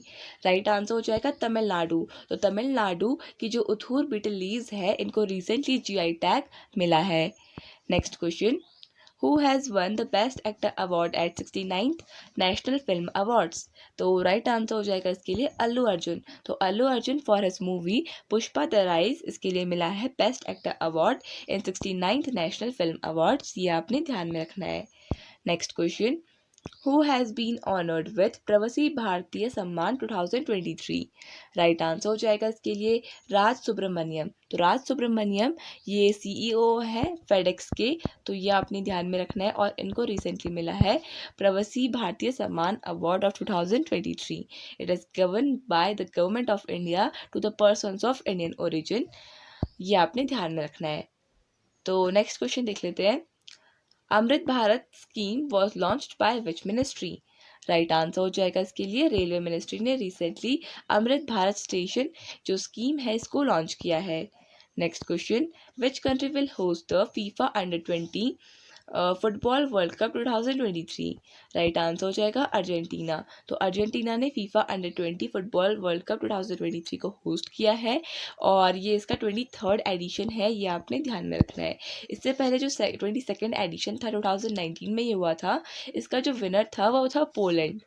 Right answer हो जाएगा तमिलनाडु। तो तमिलनाडु की जो उथूर बीटल लीव्स है इनको रिसेंटली GI टैग मिला है। Next question, who has won the best actor award at 69th national film awards? तो राइट आंसर हो जाएगा इसके लिए अल्लू अर्जुन। तो Allu Arjun for his movie Pushpa the rise, इसके लिए मिला है best actor award in 69th national film awards. ये आपने ध्यान में रखना है। Next question, Who has been honored with प्रवासी भारतीय सम्मान 2023? राइट आंसर हो जाएगा इसके लिए राज सुब्रमण्यम। तो राज सुब्रमण्यम ये सीईओ है फेडेक्स के, तो ये आपने ध्यान में रखना है। और इनको रिसेंटली मिला है Pravasi Bharatiya Samman award of 2023। It is given by the government of India to the persons of Indian origin. ये आपने ध्यान में रखना है। तो नेक्स्ट क्वेश्चन देख लेते हैं। Amrit Bharat scheme was launched by which ministry? Right answer हो जाएगा इसके लिए रेलवे मिनिस्ट्री ने रिसेंटली अमृत भारत स्टेशन जो स्कीम है इसको लॉन्च किया है। Next question, which country will host the FIFA under 20 football world cup 2023? Right answer हो जाएगा अर्जेंटीना। तो अर्जेंटीना ने FIFA under 20 football world cup 2023 को होस्ट किया है और ये इसका 23rd एडिशन है, ये आपने ध्यान में रखना है। इससे पहले जो 22nd एडिशन था 2019 में ये हुआ था, इसका जो विनर था वो था Poland.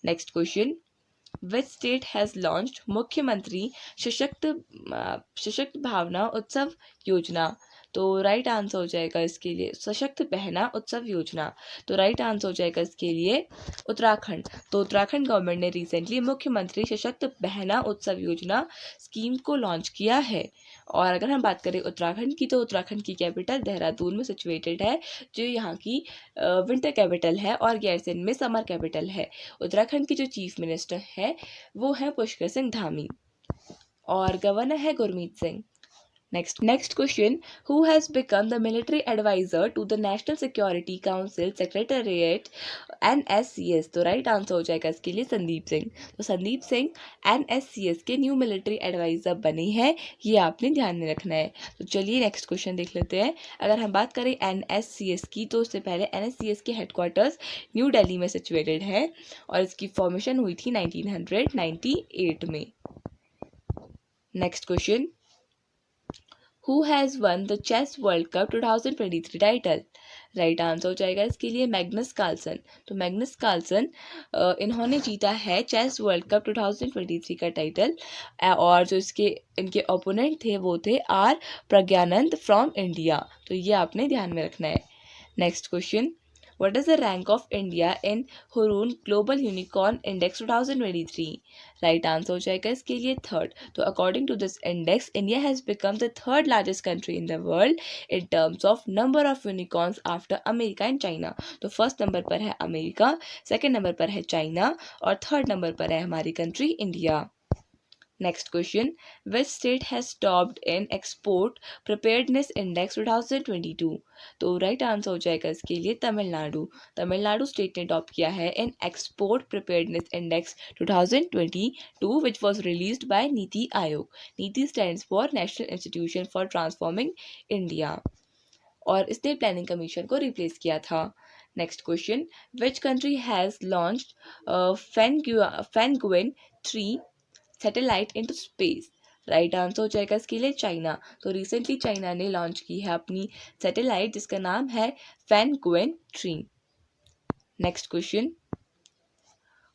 Next question, which state has launched मुख्यमंत्री सशक्त भावना उत्सव योजना? तो राइट आंसर हो जाएगा इसके लिए सशक्त बहना उत्सव योजना। तो राइट आंसर हो जाएगा इसके लिए उत्तराखंड। तो उत्तराखंड गवर्नमेंट ने रिसेंटली मुख्यमंत्री सशक्त बहना उत्सव योजना स्कीम को लॉन्च किया है। और अगर हम बात करें उत्तराखंड की, तो उत्तराखंड की कैपिटल देहरादून में सिचुएटेड है, जो यहाँ की विंटर कैपिटल है, और गैरसैंण में समर कैपिटल है। उत्तराखंड के जो चीफ मिनिस्टर है वो है पुष्कर सिंह धामी और गवर्नर है Gurmeet Singh. Next question, who has become the military advisor to the National Security Council Secretariat NSCS? तो राइट आंसर हो जाएगा इसके लिए संदीप सिंह। तो संदीप सिंह NSCS के न्यू मिलिट्री एडवाइज़र बने हैं, ये आपने ध्यान में रखना है। तो चलिए नेक्स्ट क्वेश्चन देख लेते हैं। अगर हम बात करें NSCS की, तो उससे पहले NSCS के हेडक्वार्टर्स न्यू दिल्ली में सिचुएटेड है और इसकी फॉर्मेशन हुई थी 1998 में। Next question, Who has won the Chess World Cup 2023 title? Right answer हो जाएगा इसके लिए मैग्नस कार्लसन। तो मैग्नस कार्लसन इन्होंने जीता है चेस वर्ल्ड कप 2023 का टाइटल और जो इनके ओपोनेंट थे वो थे आर प्रज्ञानंद फ्रॉम इंडिया। तो ये आपने ध्यान में रखना है। Next question, What is the rank of India in Hurun Global Unicorn Index 2023? Right answer हो जाएगा इसके लिए थर्ड। तो according to this index, India has become the third largest country in the world in terms of number of unicorns after America and China. तो फर्स्ट नंबर पर है अमेरिका, सेकेंड नंबर पर है चाइना और थर्ड नंबर पर है हमारी country India. Next question, which state has topped in export preparedness index 2022? तो राइट आंसर हो जाएगा इसके लिए तमिलनाडु। तमिलनाडु स्टेट ने टॉप किया है in export preparedness index 2022 which was released by NITI Aayog. NITI stands for national institution for transforming India और इसने प्लानिंग कमीशन को रिप्लेस किया था। Next question, which country has launched Fengyun 3 satellite into space? Right answer हो जाएगा इसके लिए चाइना। तो रिसेंटली चाइना ने लॉन्च की है अपनी सैटेलाइट जिसका नाम है फैनगुइन 3। Next question,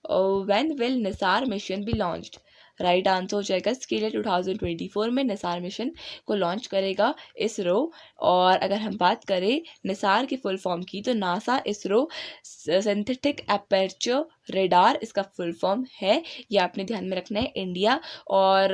when will Nisar mission B launched? Right answer हो जाएगा इसके लिए 2024 में निसार मिशन को लॉन्च करेगा इसरो। और अगर हम बात करें निसार की फुल फॉर्म की, तो NASA ISRO synthetic aperture radar इसका फुल फॉर्म है, ये आपने ध्यान में रखना है। इंडिया और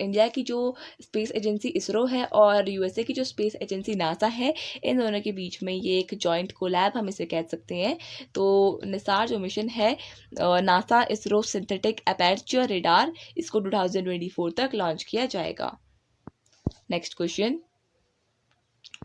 इंडिया की जो स्पेस एजेंसी इसरो है और यूएसए की जो स्पेस एजेंसी नासा है, इन दोनों के बीच में ये एक जॉइंट कोलैब हम इसे कह सकते हैं। तो निसार जो मिशन है NASA ISRO synthetic aperture radar, इसको 2024 तक लॉन्च किया जाएगा। Next question,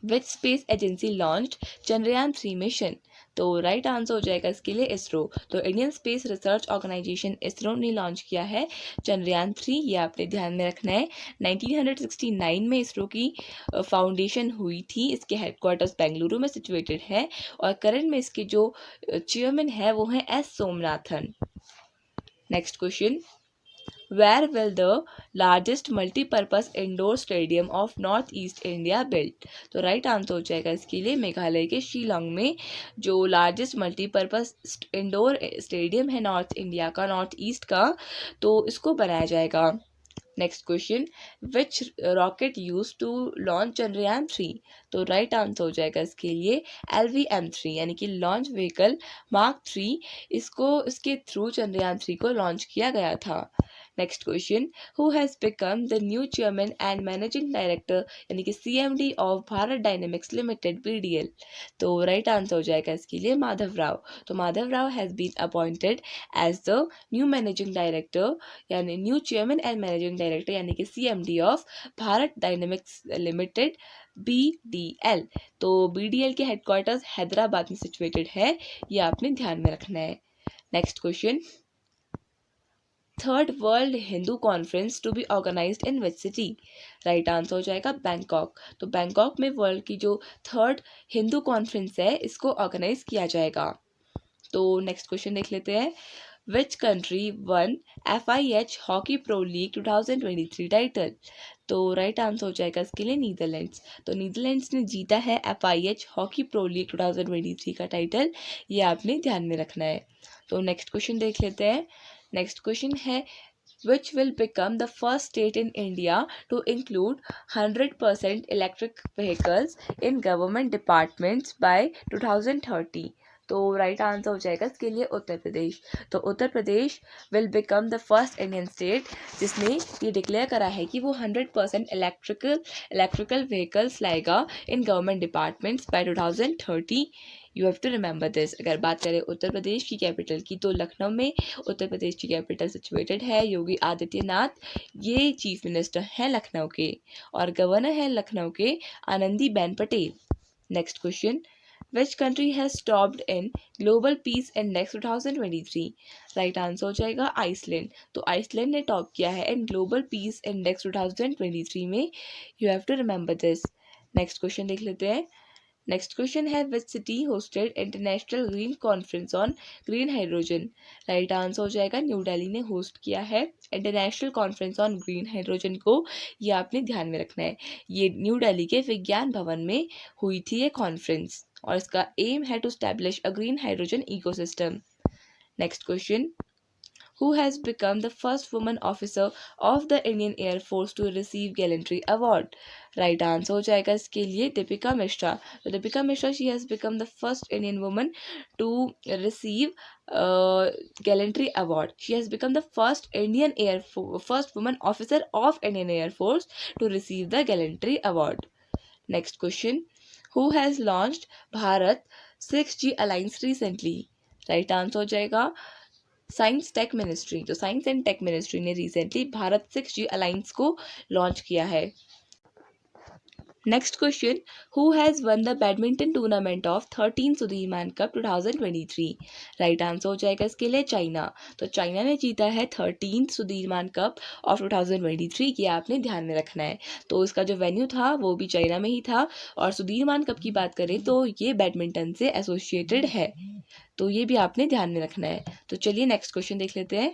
which space agency launched Chandrayaan 3 mission? तो राइट आंसर हो जाएगा इसके लिए इसरो। तो Indian space research organization ISRO ने लॉन्च किया है चंद्रयान 3, ये आपने ध्यान में रखना है। 1969 में इसरो की फाउंडेशन हुई थी, इसके हेडक्वार्टर्स बेंगलुरु में सिचुएटेड है और करंट में इसके जो चेयरमैन है वो हैं S Somanathan. Next question, Where will the largest multi-purpose indoor stadium of North East India built? तो राइट आंसर हो जाएगा इसके लिए मेघालय के शिलोंग में जो लार्जेस्ट मल्टीपर्पज इंडोर स्टेडियम है नॉर्थ इंडिया का, नॉर्थ ईस्ट का, तो इसको बनाया जाएगा। Next question, which rocket use to launch Chandrayaan 3? तो राइट आंसर हो जाएगा इसके लिए LVM-3 यानी कि लॉन्च व्हीकल Mark 3, इसको इसके थ्रू चंद्रयान 3 को लॉन्च किया गया था। Next question, who has become the new chairman and managing director यानी कि CMD of Bharat dynamics limited BDL? तो राइट आंसर हो जाएगा इसके लिए माधव राव। तो Madhav Rao has been appointed as the new managing director यानी new chairman and managing director यानी कि CMD of Bharat dynamics limited BDL। तो BDL के हेडक्वार्टर्स हैदराबाद में सिचुएटेड है, ये आपने ध्यान में रखना है। Next question, third world Hindu conference to be organized in which city? Right answer हो जाएगा बैंकॉक। तो बैंकॉक में वर्ल्ड की जो थर्ड हिंदू कॉन्फ्रेंस है इसको ऑर्गेनाइज किया जाएगा। तो नेक्स्ट क्वेश्चन देख लेते हैं, which country one FIH hockey pro league 2023 title? तो राइट आंसर हो जाएगा इसके लिए नीदरलैंड्स। तो नीदरलैंड्स ने जीता है FIH हॉकी प्रो लीग 2023 का टाइटल, ये आपने ध्यान में रखना है। तो नेक्स्ट क्वेश्चन देख लेते हैं। नेक्स्ट क्वेश्चन है, which will become the first state in India to include 100% electric vehicles in government departments by 2030? तो राइट आंसर हो जाएगा इसके लिए उत्तर प्रदेश। तो Uttar Pradesh will become the first Indian state जिसने ये डिक्लेयर करा है कि वो 100% इलेक्ट्रिकल व्हीकल्स लाएगा in government departments by 2030। You have to remember this. अगर बात करें उत्तर प्रदेश की कैपिटल की, तो लखनऊ में उत्तर प्रदेश की कैपिटल सिचुएटेड है। योगी आदित्यनाथ ये चीफ मिनिस्टर हैं लखनऊ के, और गवर्नर है लखनऊ के Anandiben Patel. Next question, which country has topped in global piece index 2023? Right answer हो जाएगा आइसलैंड। तो आइसलैंड ने टॉप किया है इन ग्लोबल पीस इंडेक्स 2023 में। You have to remember this. Next question देख लेते हैं। नेक्स्ट क्वेश्चन है, which city hosted international green conference on green hydrogen? Right answer हो जाएगा न्यू दिल्ली ने होस्ट किया है international conference on green hydrogen को, ये आपने ध्यान में रखना है। ये न्यू दिल्ली के विज्ञान भवन में हुई थी ये कॉन्फ्रेंस, और इसका एम है to establish a green hydrogen ecosystem. Next question, who has become the first woman officer of the Indian Air Force to receive gallantry award? Right answer हो जाएगा इसके लिए दीपिका मिश्रा। तो Deepika Mishra, she has become the first Indian woman to receive gallantry award. She has become the first woman officer of Indian Air Force to receive the gallantry award. Next question, who has launched Bharat 6G Alliance recently? Right answer हो जाएगा साइंस टेक मिनिस्ट्री। तो साइंस एंड टेक मिनिस्ट्री ने रिसेंटली भारत 6G अलायंस को लॉन्च किया है। Next question, who has won the badminton tournament of 13 Sudirman cup 2023? Right answer हो जाएगा इसके लिए चाइना। तो चाइना ने जीता है 13 सुदीरमान कप ऑफ 2023, ये आपने ध्यान में रखना है। तो इसका जो वेन्यू था वो भी चाइना में ही था, और सुदीरमान कप की बात करें तो ये बैडमिंटन से एसोसिएटेड है, तो ये भी आपने ध्यान में रखना है। तो चलिए नेक्स्ट क्वेश्चन देख लेते हैं।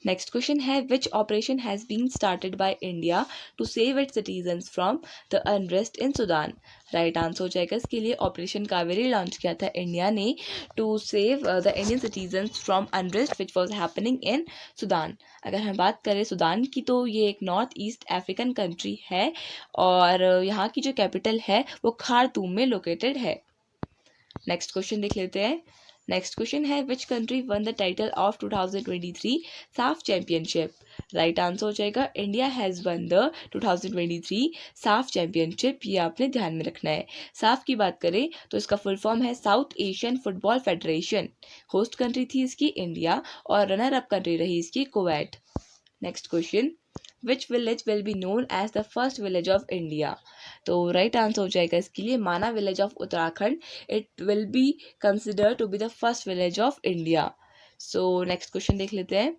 नेक्स्ट क्वेश्चन है, which operation has been started by India to save its citizens from the unrest in Sudan? Right answer हो जाएगा इसके लिए ऑपरेशन कावेरी लॉन्च किया था इंडिया ने to save the Indian citizens from unrest which was happening in Sudan. अगर हम बात करें सुदान की, तो ये एक नॉर्थ ईस्ट अफ्रीकन कंट्री है, और यहाँ की जो कैपिटल है वो खार्तूम में लोकेटेड है। नेक्स्ट क्वेश्चन देख लेते हैं। नेक्स्ट क्वेश्चन है, which country one the title of 2023 साफ चैंपियनशिप? राइट आंसर हो जाएगा इंडिया हैज़ वन द 2023 साफ चैंपियनशिप, ये आपने ध्यान में रखना है। साफ की बात करें तो इसका फुल फॉर्म है South Asian football federation. Host country थी इसकी इंडिया, और रनर अप कंट्री रही इसकी Kuwait. Next question, which village will be known as the first village of India? तो राइट आंसर हो जाएगा इसके लिए Mana village of Uttarakhand. It will be consider to be the first village of India. So next question देख लेते हैं।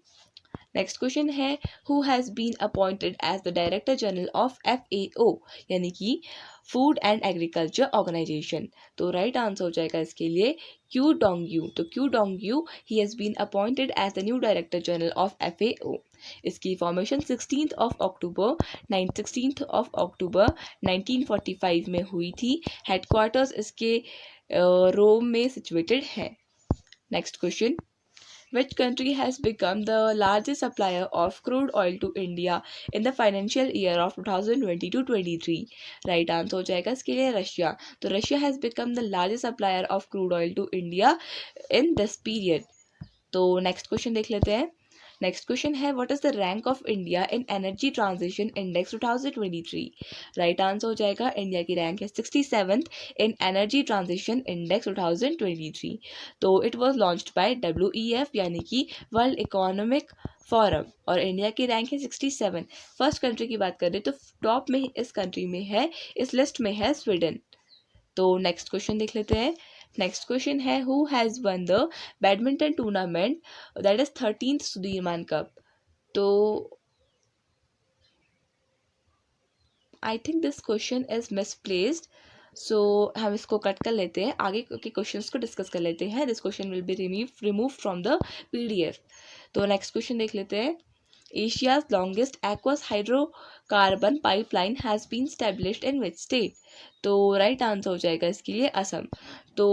नेक्स्ट क्वेश्चन है, who has been appointed as the director general of FAO यानी कि फूड एंड एग्रीकल्चर ऑर्गेनाइजेशन? तो राइट आंसर हो जाएगा इसके लिए क्यू डोंगयू। तो Qu Dongyu, he has been appointed as the new director general of FAO। इसकी फॉर्मेशन 16th ऑफ अक्टूबर 1945 में हुई थी। हेडक्वार्टर्स इसके रोम में सिचुएटेड है। Next question, Which country has become the largest supplier of crude oil to India in the financial year of 2022-23? Right answer हो जाएगा इसके लिए रशिया. तो Russia has become the largest supplier of crude oil to India in this period. तो नेक्स्ट क्वेश्चन देख लेते हैं. नेक्स्ट क्वेश्चन है what is the rank of India in energy transition index 2023? Right answer हो जाएगा इंडिया की रैंक है 67th इन एनर्जी ट्रांजिशन इंडेक्स 2023. तो it was launched by WEF यानी कि वर्ल्ड इकोनॉमिक फोरम और इंडिया की रैंक है 67. फर्स्ट कंट्री की बात करें तो टॉप में इस कंट्री में है, इस लिस्ट में है स्वीडन. तो नेक्स्ट क्वेश्चन देख लेते हैं. नेक्स्ट क्वेश्चन है who has won the badminton tournament that is 13th Sudirman cup. तो I think this question is misplaced, so हम इसको कट कर लेते हैं. आगे के क्वेश्चंस को डिस्कस कर लेते हैं. This question will be remove from the PDF. तो नेक्स्ट क्वेश्चन देख लेते हैं. Asia's longest aqueous hydrocarbon pipeline has been established in which state? तो राइट आंसर हो जाएगा इसके लिए असम. तो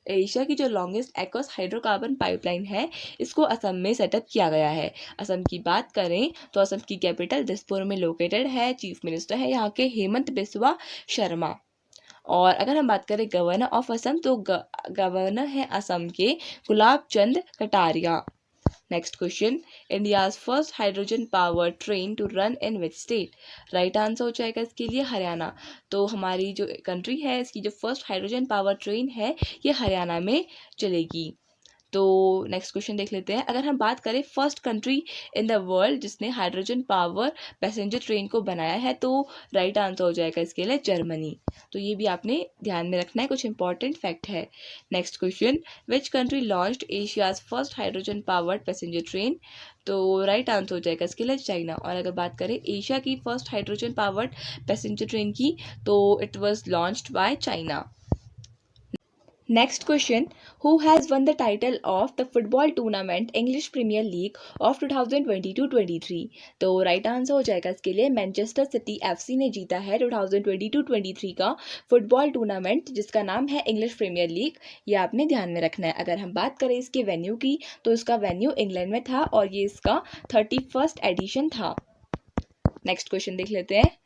एशिया की जो लॉन्गेस्ट एक्वस हाइड्रोकार्बन पाइपलाइन है इसको असम में सेटअप किया गया है. असम की बात करें तो असम की कैपिटल दिसपुर में लोकेटेड है. चीफ मिनिस्टर है यहाँ के हेमंत बिस्वा शर्मा. और अगर हम बात करें गवर्नर ऑफ असम तो गवर्नर है असम के Gulab Chand Kataria. Next question India's first hydrogen power train to run in which state? Right answer हो जाएगा इसके लिए हरियाणा. तो हमारी जो कंट्री है इसकी जो फर्स्ट हाइड्रोजन पावर ट्रेन है ये हरियाणा में चलेगी. तो नेक्स्ट क्वेश्चन देख लेते हैं. अगर हम बात करें first country in the world जिसने हाइड्रोजन पावर पैसेंजर ट्रेन को बनाया है तो राइट आंसर हो जाएगा इसके लिए जर्मनी. तो ये भी आपने ध्यान में रखना है, कुछ इंपॉर्टेंट फैक्ट है. Next question which country launched Asia's first hydrogen powered passenger train? तो राइट आंसर हो जाएगा इसके लिए चाइना. और अगर बात करें एशिया की first hydrogen powered passenger train की तो it was launched by China. Next question, who has won the title of the football tournament English Premier League of 2022-23? तो राइट आंसर हो जाएगा इसके लिए मैनचेस्टर सिटी FC ने जीता है 2022-23 का फुटबॉल टूर्नामेंट जिसका नाम है इंग्लिश प्रीमियर लीग. ये आपने ध्यान में रखना है. अगर हम बात करें इसके वेन्यू की तो इसका वेन्यू इंग्लैंड में था और ये इसका 31st एडिशन था. नेक्स्ट क्वेश्चन देख लेते हैं.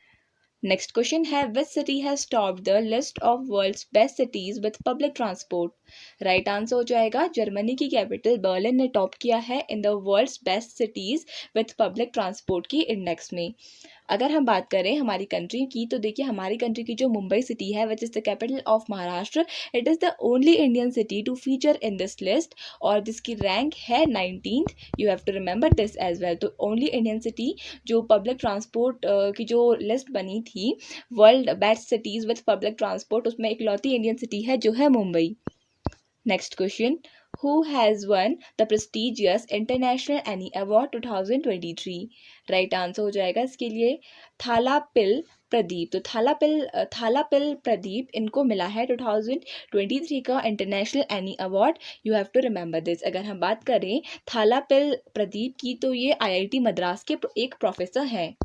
नेक्स्ट क्वेश्चन है which city has topped the list of world's best cities with public transport? Right answer हो जाएगा जर्मनी की कैपिटल बर्लिन ने टॉप किया है in the world's best cities with public transport की इंडेक्स में. अगर हम बात करें हमारी कंट्री की तो देखिए हमारी कंट्री की जो मुंबई सिटी है which is the capital of Maharashtra, it is the only Indian city to feature in this list और जिसकी रैंक है 19th. You have to remember this as well. तो ओनली इंडियन सिटी जो पब्लिक ट्रांसपोर्ट की जो लिस्ट बनी थी world best cities with public transport उसमें इकलौती इंडियन सिटी है जो है Mumbai. Next question who has won the prestigious International Annie Award 2023? Right answer हो जाएगा इसके लिए थालापिल प्रदीप. तो थालापिल प्रदीप इनको मिला है 2023 का international Annie award. You have to remember this. अगर हम बात करें थालापिल प्रदीप की तो ये IIT मद्रास के एक प्रोफेसर हैं.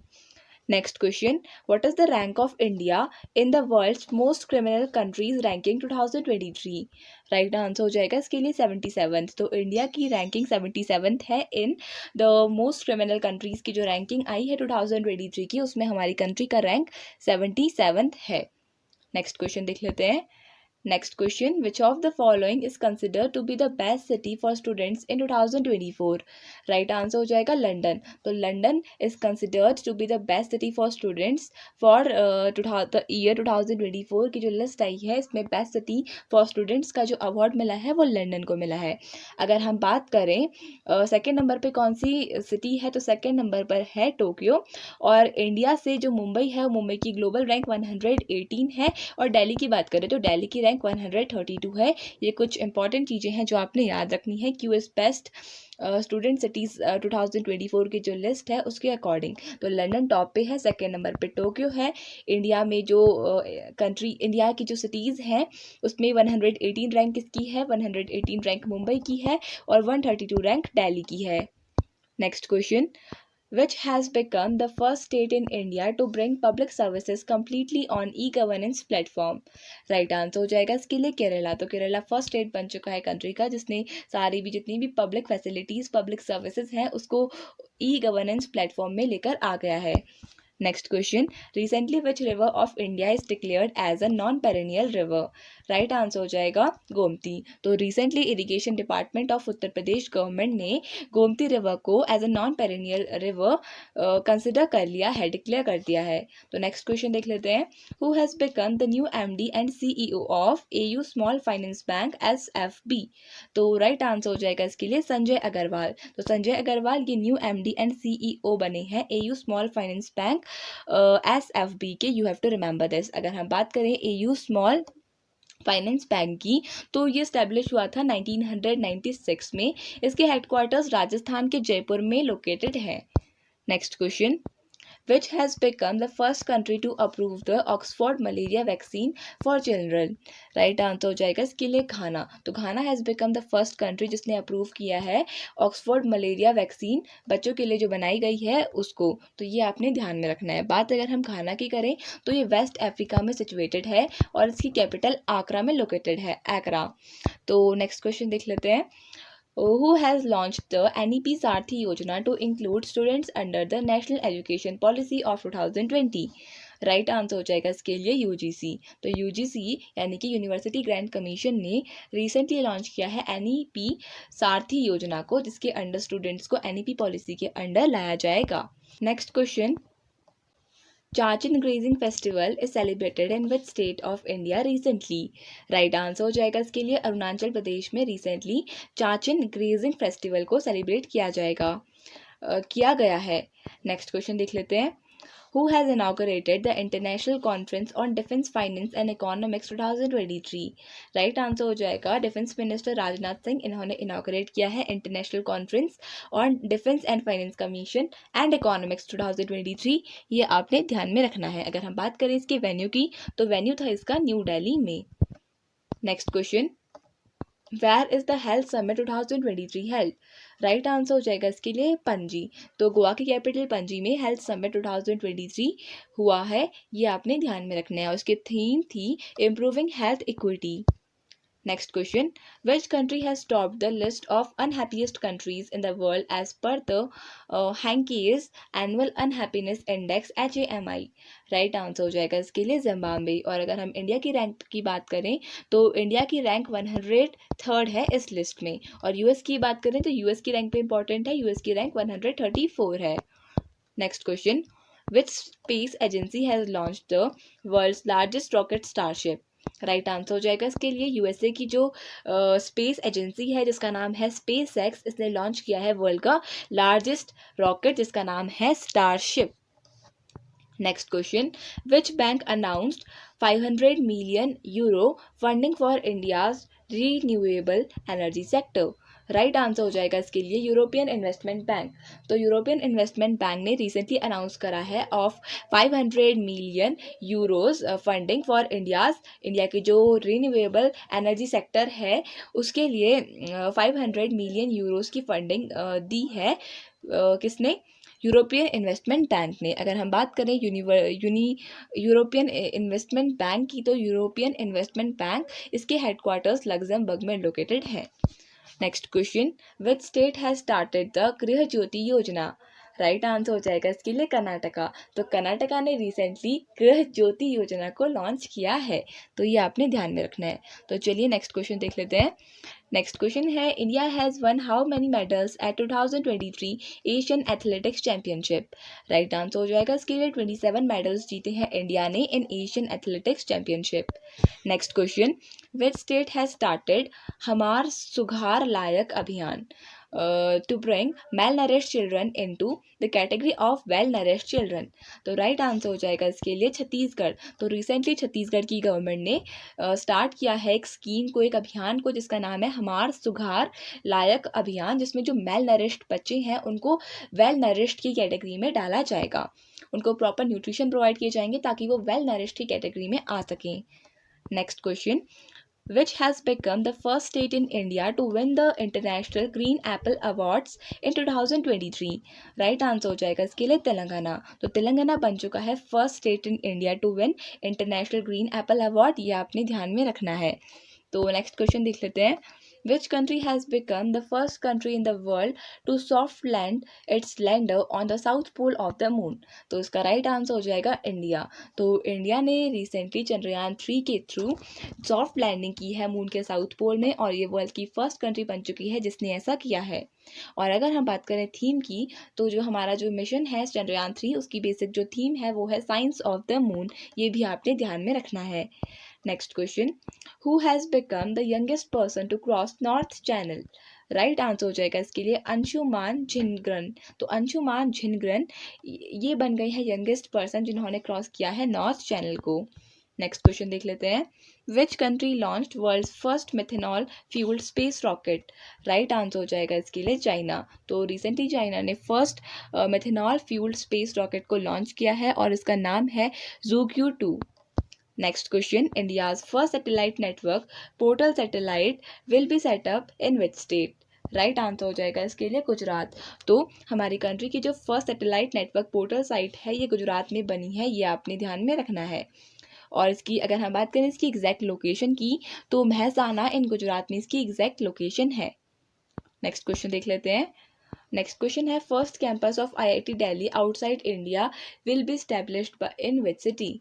Next question what is the rank of India in the world's most criminal countries ranking 2023? Right answer हो जाएगा इसके लिए 77th. तो इंडिया की रैंकिंग 77th है in the most criminal countries की जो रैंकिंग आई है 2023 की उसमें हमारी कंट्री का रैंक 77th है. नेक्स्ट क्वेश्चन देख लेते हैं. Next question which of the following is considered to be the best city for students in 2024? Right answer हो जाएगा लंदन. तो London is considered to be the best city for students for the year 2024 की जो लिस्ट आई है इसमें बेस्ट सिटी फॉर स्टूडेंट्स का जो अवार्ड मिला है वो लंदन को मिला है. अगर हम बात करें सेकेंड नंबर पे कौन सी सिटी है तो सेकेंड नंबर पर है टोक्यो. और इंडिया से जो मुंबई है मुंबई की ग्लोबल रैंक 118 है. और दिल्ली की बात करें तो दिल्ली की रैंक 132 है. ये कुछ इंपॉर्टेंट चीज़ें हैं जो आपने याद रखनी है क्यूएस बेस्ट स्टूडेंट सिटीज़ 2024 की जो लिस्ट है उसके अकॉर्डिंग. तो लंदन टॉप पे है, सेकेंड नंबर पे टोक्यो है. इंडिया में जो इंडिया की जो सिटीज़ हैं उसमें 118 रैंक किसकी है? 118 रैंक मुंबई की है और 132 रैंक दिल्ली की है. Next question which has become the first state in India to bring public services completely on e-governance platform. Right answer हो जाएगा इसके लिए केरला। तो केरला फर्स्ट स्टेट बन चुका है कंट्री का जिसने सारी भी जितनी भी पब्लिक फैसिलिटीज पब्लिक सर्विसेज हैं उसको ई गवर्नेंस प्लेटफॉर्म में लेकर आ गया है। Next question, recently which river of India is declared as a non perennial river. Right answer हो जाएगा गोमती। तो recently irrigation department of Uttar Pradesh government ने गोमती रिवर को as a non perennial river consider कर लिया है, डिक्लेयर कर दिया है। तो नेक्स्ट क्वेश्चन देख लेते हैं, who has become the new MD and CEO of AU small finance bank SFB. तो राइट आंसर हो जाएगा इसके लिए संजय अग्रवाल। तो संजय अग्रवाल ये न्यू एमडी एंड सीईओ बने हैं AU small finance bank SFB के। You have to remember this. अगर हम बात करें एयू स्मॉल फाइनेंस बैंक की तो ये स्टैब्लिश हुआ था 1996 में। इसके हेडक्वार्टर्स राजस्थान के जयपुर में लोकेटेड है। Next question, which has become the first country to approve the Oxford malaria vaccine for children। Right answer हो जाएगा इसके लिए घाना। तो Ghana has become the first country जिसने अप्रूव किया है ऑक्सफोर्ड मलेरिया वैक्सीन बच्चों के लिए जो बनाई गई है उसको। तो ये आपने ध्यान में रखना है। बात अगर हम घाना की करें तो ये वेस्ट अफ्रीका में सिचुएटेड है और इसकी कैपिटल आकरा में लोकेटेड है, आकरा। तो नेक्स्ट क्वेश्चन देख लेते हैं, who has launched the NEP Sarthi Yojana to include students under the National Education Policy of 2020। Right answer हो जाएगा इसके लिए यूजीसी। तो यूजीसी यानी कि यूनिवर्सिटी ग्रांट कमीशन ने रिसेंटली लॉन्च किया है एनईपी सारथी योजना को, जिसके अंडर स्टूडेंट्स को एनईपी पॉलिसी के अंडर लाया जाएगा। Next question, Chachin grazing festival is celebrated in which state of India recently. Right answer हो जाएगा इसके लिए अरुणाचल प्रदेश में रिसेंटली चाचिन ग्रेजिंग फेस्टिवल को सेलिब्रेट किया गया है। नेक्स्ट क्वेश्चन देख लेते हैं, who has inaugurated the International Conference on Defense Finance and Economics 2023। Right answer हो जाएगा डिफेंस मिनिस्टर राजनाथ सिंह। इन्होंने इनाग्रेट किया है international conference on defence and finance commission and economics 2023। ये आपने ध्यान में रखना है। अगर हम बात करें इसके वेन्यू की तो वेन्यू था इसका न्यू दिल्ली में। Next question, where is the health summit 2023 health. Right answer हो जाएगा इसके लिए पणजी। तो गोवा की कैपिटल पणजी में हेल्थ समिट 2023 हुआ है, ये आपने ध्यान में रखना है। और उसकी थीम थी improving health equity. Next question, which country has topped the list of unhappiest countries in the world as per the Hanke's annual unhappiness index HAMI। Right answer हो जाएगा इसके लिए जिम्बाब्वे। और अगर हम इंडिया की रैंक की बात करें तो इंडिया की रैंक 103rd है इस लिस्ट में। और यूएस की बात करें तो यूएस की रैंक पे इंपॉर्टेंट है, यूएस की रैंक 134 है। Next question, which space agency has launched the world's largest rocket starship. Right answer हो जाएगा इसके लिए यूएसए की जो स्पेस एजेंसी है जिसका नाम है स्पेस एक्स, इसने लॉन्च किया है वर्ल्ड का लार्जेस्ट रॉकेट जिसका नाम है starship. Next question, which bank announced 500 million euro funding for India's renewable energy sector. Right answer हो जाएगा इसके लिए यूरोपियन इन्वेस्टमेंट बैंक। तो यूरोपियन इन्वेस्टमेंट बैंक ने रिसेंटली अनाउंस करा है of 500 million euros funding for India की जो रिन्यूएबल एनर्जी सेक्टर है उसके लिए 500 मिलियन यूरोज की फंडिंग दी है। किसने? यूरोपियन इन्वेस्टमेंट बैंक ने। अगर हम बात करें यूरोपियन इन्वेस्टमेंट बैंक की तो यूरोपियन इन्वेस्टमेंट बैंक इसके हेडक्वार्टर्स लग्जमबर्ग में लोकेटेड है। Next question, which state has started the गृह ज्योति योजना। राइट आंसर हो जाएगा इसके लिए कर्नाटका। तो कर्नाटका ने रिसेंटली गृह ज्योति योजना को लॉन्च किया है, तो ये आपने ध्यान में रखना है। तो चलिए नेक्स्ट क्वेश्चन देख लेते हैं। नेक्स्ट क्वेश्चन है, India has one how many medals at 2023 Asian athletics championship. Right answer हो जाएगा इसके लिए 27 मेडल्स जीते हैं इंडिया ने in Asian athletics championship. Next question, which state has started हमार सुधार लायक अभियान to bring male nourished children into the category of well nourished children. तो राइट आंसर हो जाएगा इसके लिए छत्तीसगढ़। तो रिसेंटली छत्तीसगढ़ की गवर्नमेंट ने स्टार्ट किया है एक स्कीम को, एक अभियान को जिसका नाम है हमार सुधार लायक अभियान, जिसमें जो मेल नरिश्ड बच्चे हैं उनको वेल नरिश्ड की कैटेगरी में डाला जाएगा। उनको प्रॉपर न्यूट्रिशन प्रोवाइड किए जाएंगे ताकि वो वेल नरिश्ड की कैटेगरी में आ सकें। Next question, which has become the first state in India to win the International Green Apple Awards in 2023? Right answer हो जाएगा इसके लिए तेलंगाना। तो तेलंगाना बन चुका है first state in India to win international green apple award, ये आपने ध्यान में रखना है। तो नेक्स्ट क्वेश्चन देख लेते हैं। Which country has become the first country in the world to soft land its lander on the south pole of the moon? तो इसका राइट आंसर हो जाएगा इंडिया। तो इंडिया ने रिसेंटली चंद्रयान 3 के थ्रू सॉफ्ट लैंडिंग की है मून के साउथ पोल में, और ये वर्ल्ड की फर्स्ट कंट्री बन चुकी है जिसने ऐसा किया है। और अगर हम बात करें थीम की, तो जो हमारा जो मिशन है चंद्रयान 3, उसकी बेसिक जो थीम है वो है साइंस ऑफ द मून, ये भी आपने ध्यान में रखना है। Next question, who has become the youngest person to cross north channel? Right answer हो जाएगा इसके लिए अंशुमान झिनग्रन। तो अंशुमान झिनग्रन ये बन गई है यंगेस्ट पर्सन जिन्होंने क्रॉस किया है नॉर्थ चैनल को। नेक्स्ट क्वेश्चन देख लेते हैं। Which country launched world's first methanol fueled space rocket? Right answer हो जाएगा इसके लिए चाइना। तो रिसेंटली चाइना ने first methanol fueled space rocket को लॉन्च किया है और इसका नाम है Zhuque 2। Next question, India's first satellite network portal satellite will be setup in which state? Right answer हो जाएगा इसके लिए गुजरात। तो हमारी कंट्री की जो first satellite network portal site है ये गुजरात में बनी है, ये आपने ध्यान में रखना है। और इसकी अगर हम बात करें इसकी एग्जैक्ट लोकेशन की, तो महसाना इन गुजरात में इसकी एग्जैक्ट लोकेशन है। नेक्स्ट क्वेश्चन देख लेते हैं। नेक्स्ट क्वेश्चन है, first campus of IIT Delhi outside India will be established in which city?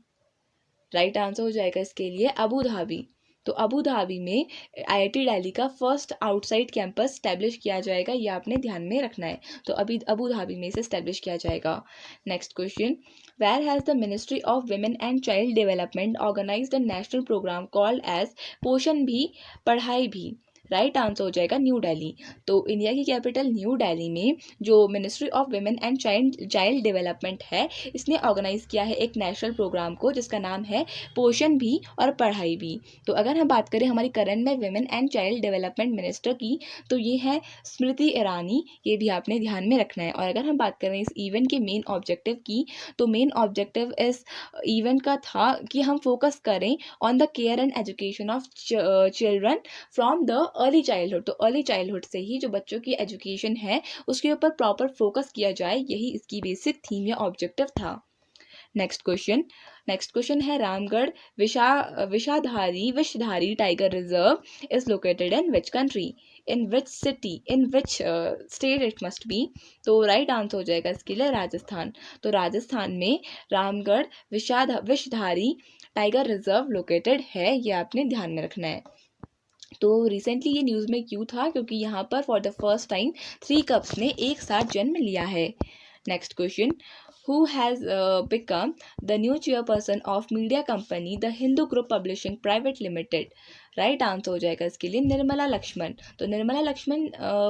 Right answer हो जाएगा इसके लिए अबू धाबी। तो अबू धाबी में IIT दिल्ली का फर्स्ट आउटसाइड कैंपस स्टैब्लिश किया जाएगा, ये आपने ध्यान में रखना है। तो अभी अबू धाबी में इसे स्टैब्लिश किया जाएगा। Next question, where has the ministry of women and child development organized a national program called as Poshan Bhi पढ़ाई भी? राइट आंसर हो जाएगा न्यू दिल्ली। तो इंडिया की कैपिटल न्यू दिल्ली में जो ministry of women and child development है, इसने ऑर्गेनाइज किया है एक नेशनल प्रोग्राम को जिसका नाम है पोषण भी और पढ़ाई भी। तो अगर हम बात करें हमारी करंट में women and child development minister की, तो ये है स्मृति ईरानी, ये भी आपने ध्यान में रखना है। और अगर हम बात करें इस इवेंट के मेन ऑब्जेक्टिव की, तो मेन ऑब्जेक्टिव इस इवेंट का था कि हम फोकस करें on the care and education of children from the early childhood. तो अर्ली चाइल्डहुड से ही जो बच्चों की एजुकेशन है उसके ऊपर प्रॉपर फोकस किया जाए, यही इसकी बेसिक थीम या ऑब्जेक्टिव था। नेक्स्ट क्वेश्चन है, Ramgarh Vishdhari tiger reserve is located in which country? In which city? In which state it must be? तो राइट आंसर हो जाएगा इसके लिए राजस्थान। तो राजस्थान में Ramgarh Vishdhari tiger reserve located है, ये आपने ध्यान में रखना है। तो रिसेंटली ये न्यूज़ में क्यों था? क्योंकि यहाँ पर for the first time 3 cups ने एक साथ जन्म लिया है। Next question, who has become the new chairperson of media company the Hindu group publishing private limited? Right answer हो जाएगा इसके लिए निर्मला लक्ष्मण। तो निर्मला लक्ष्मण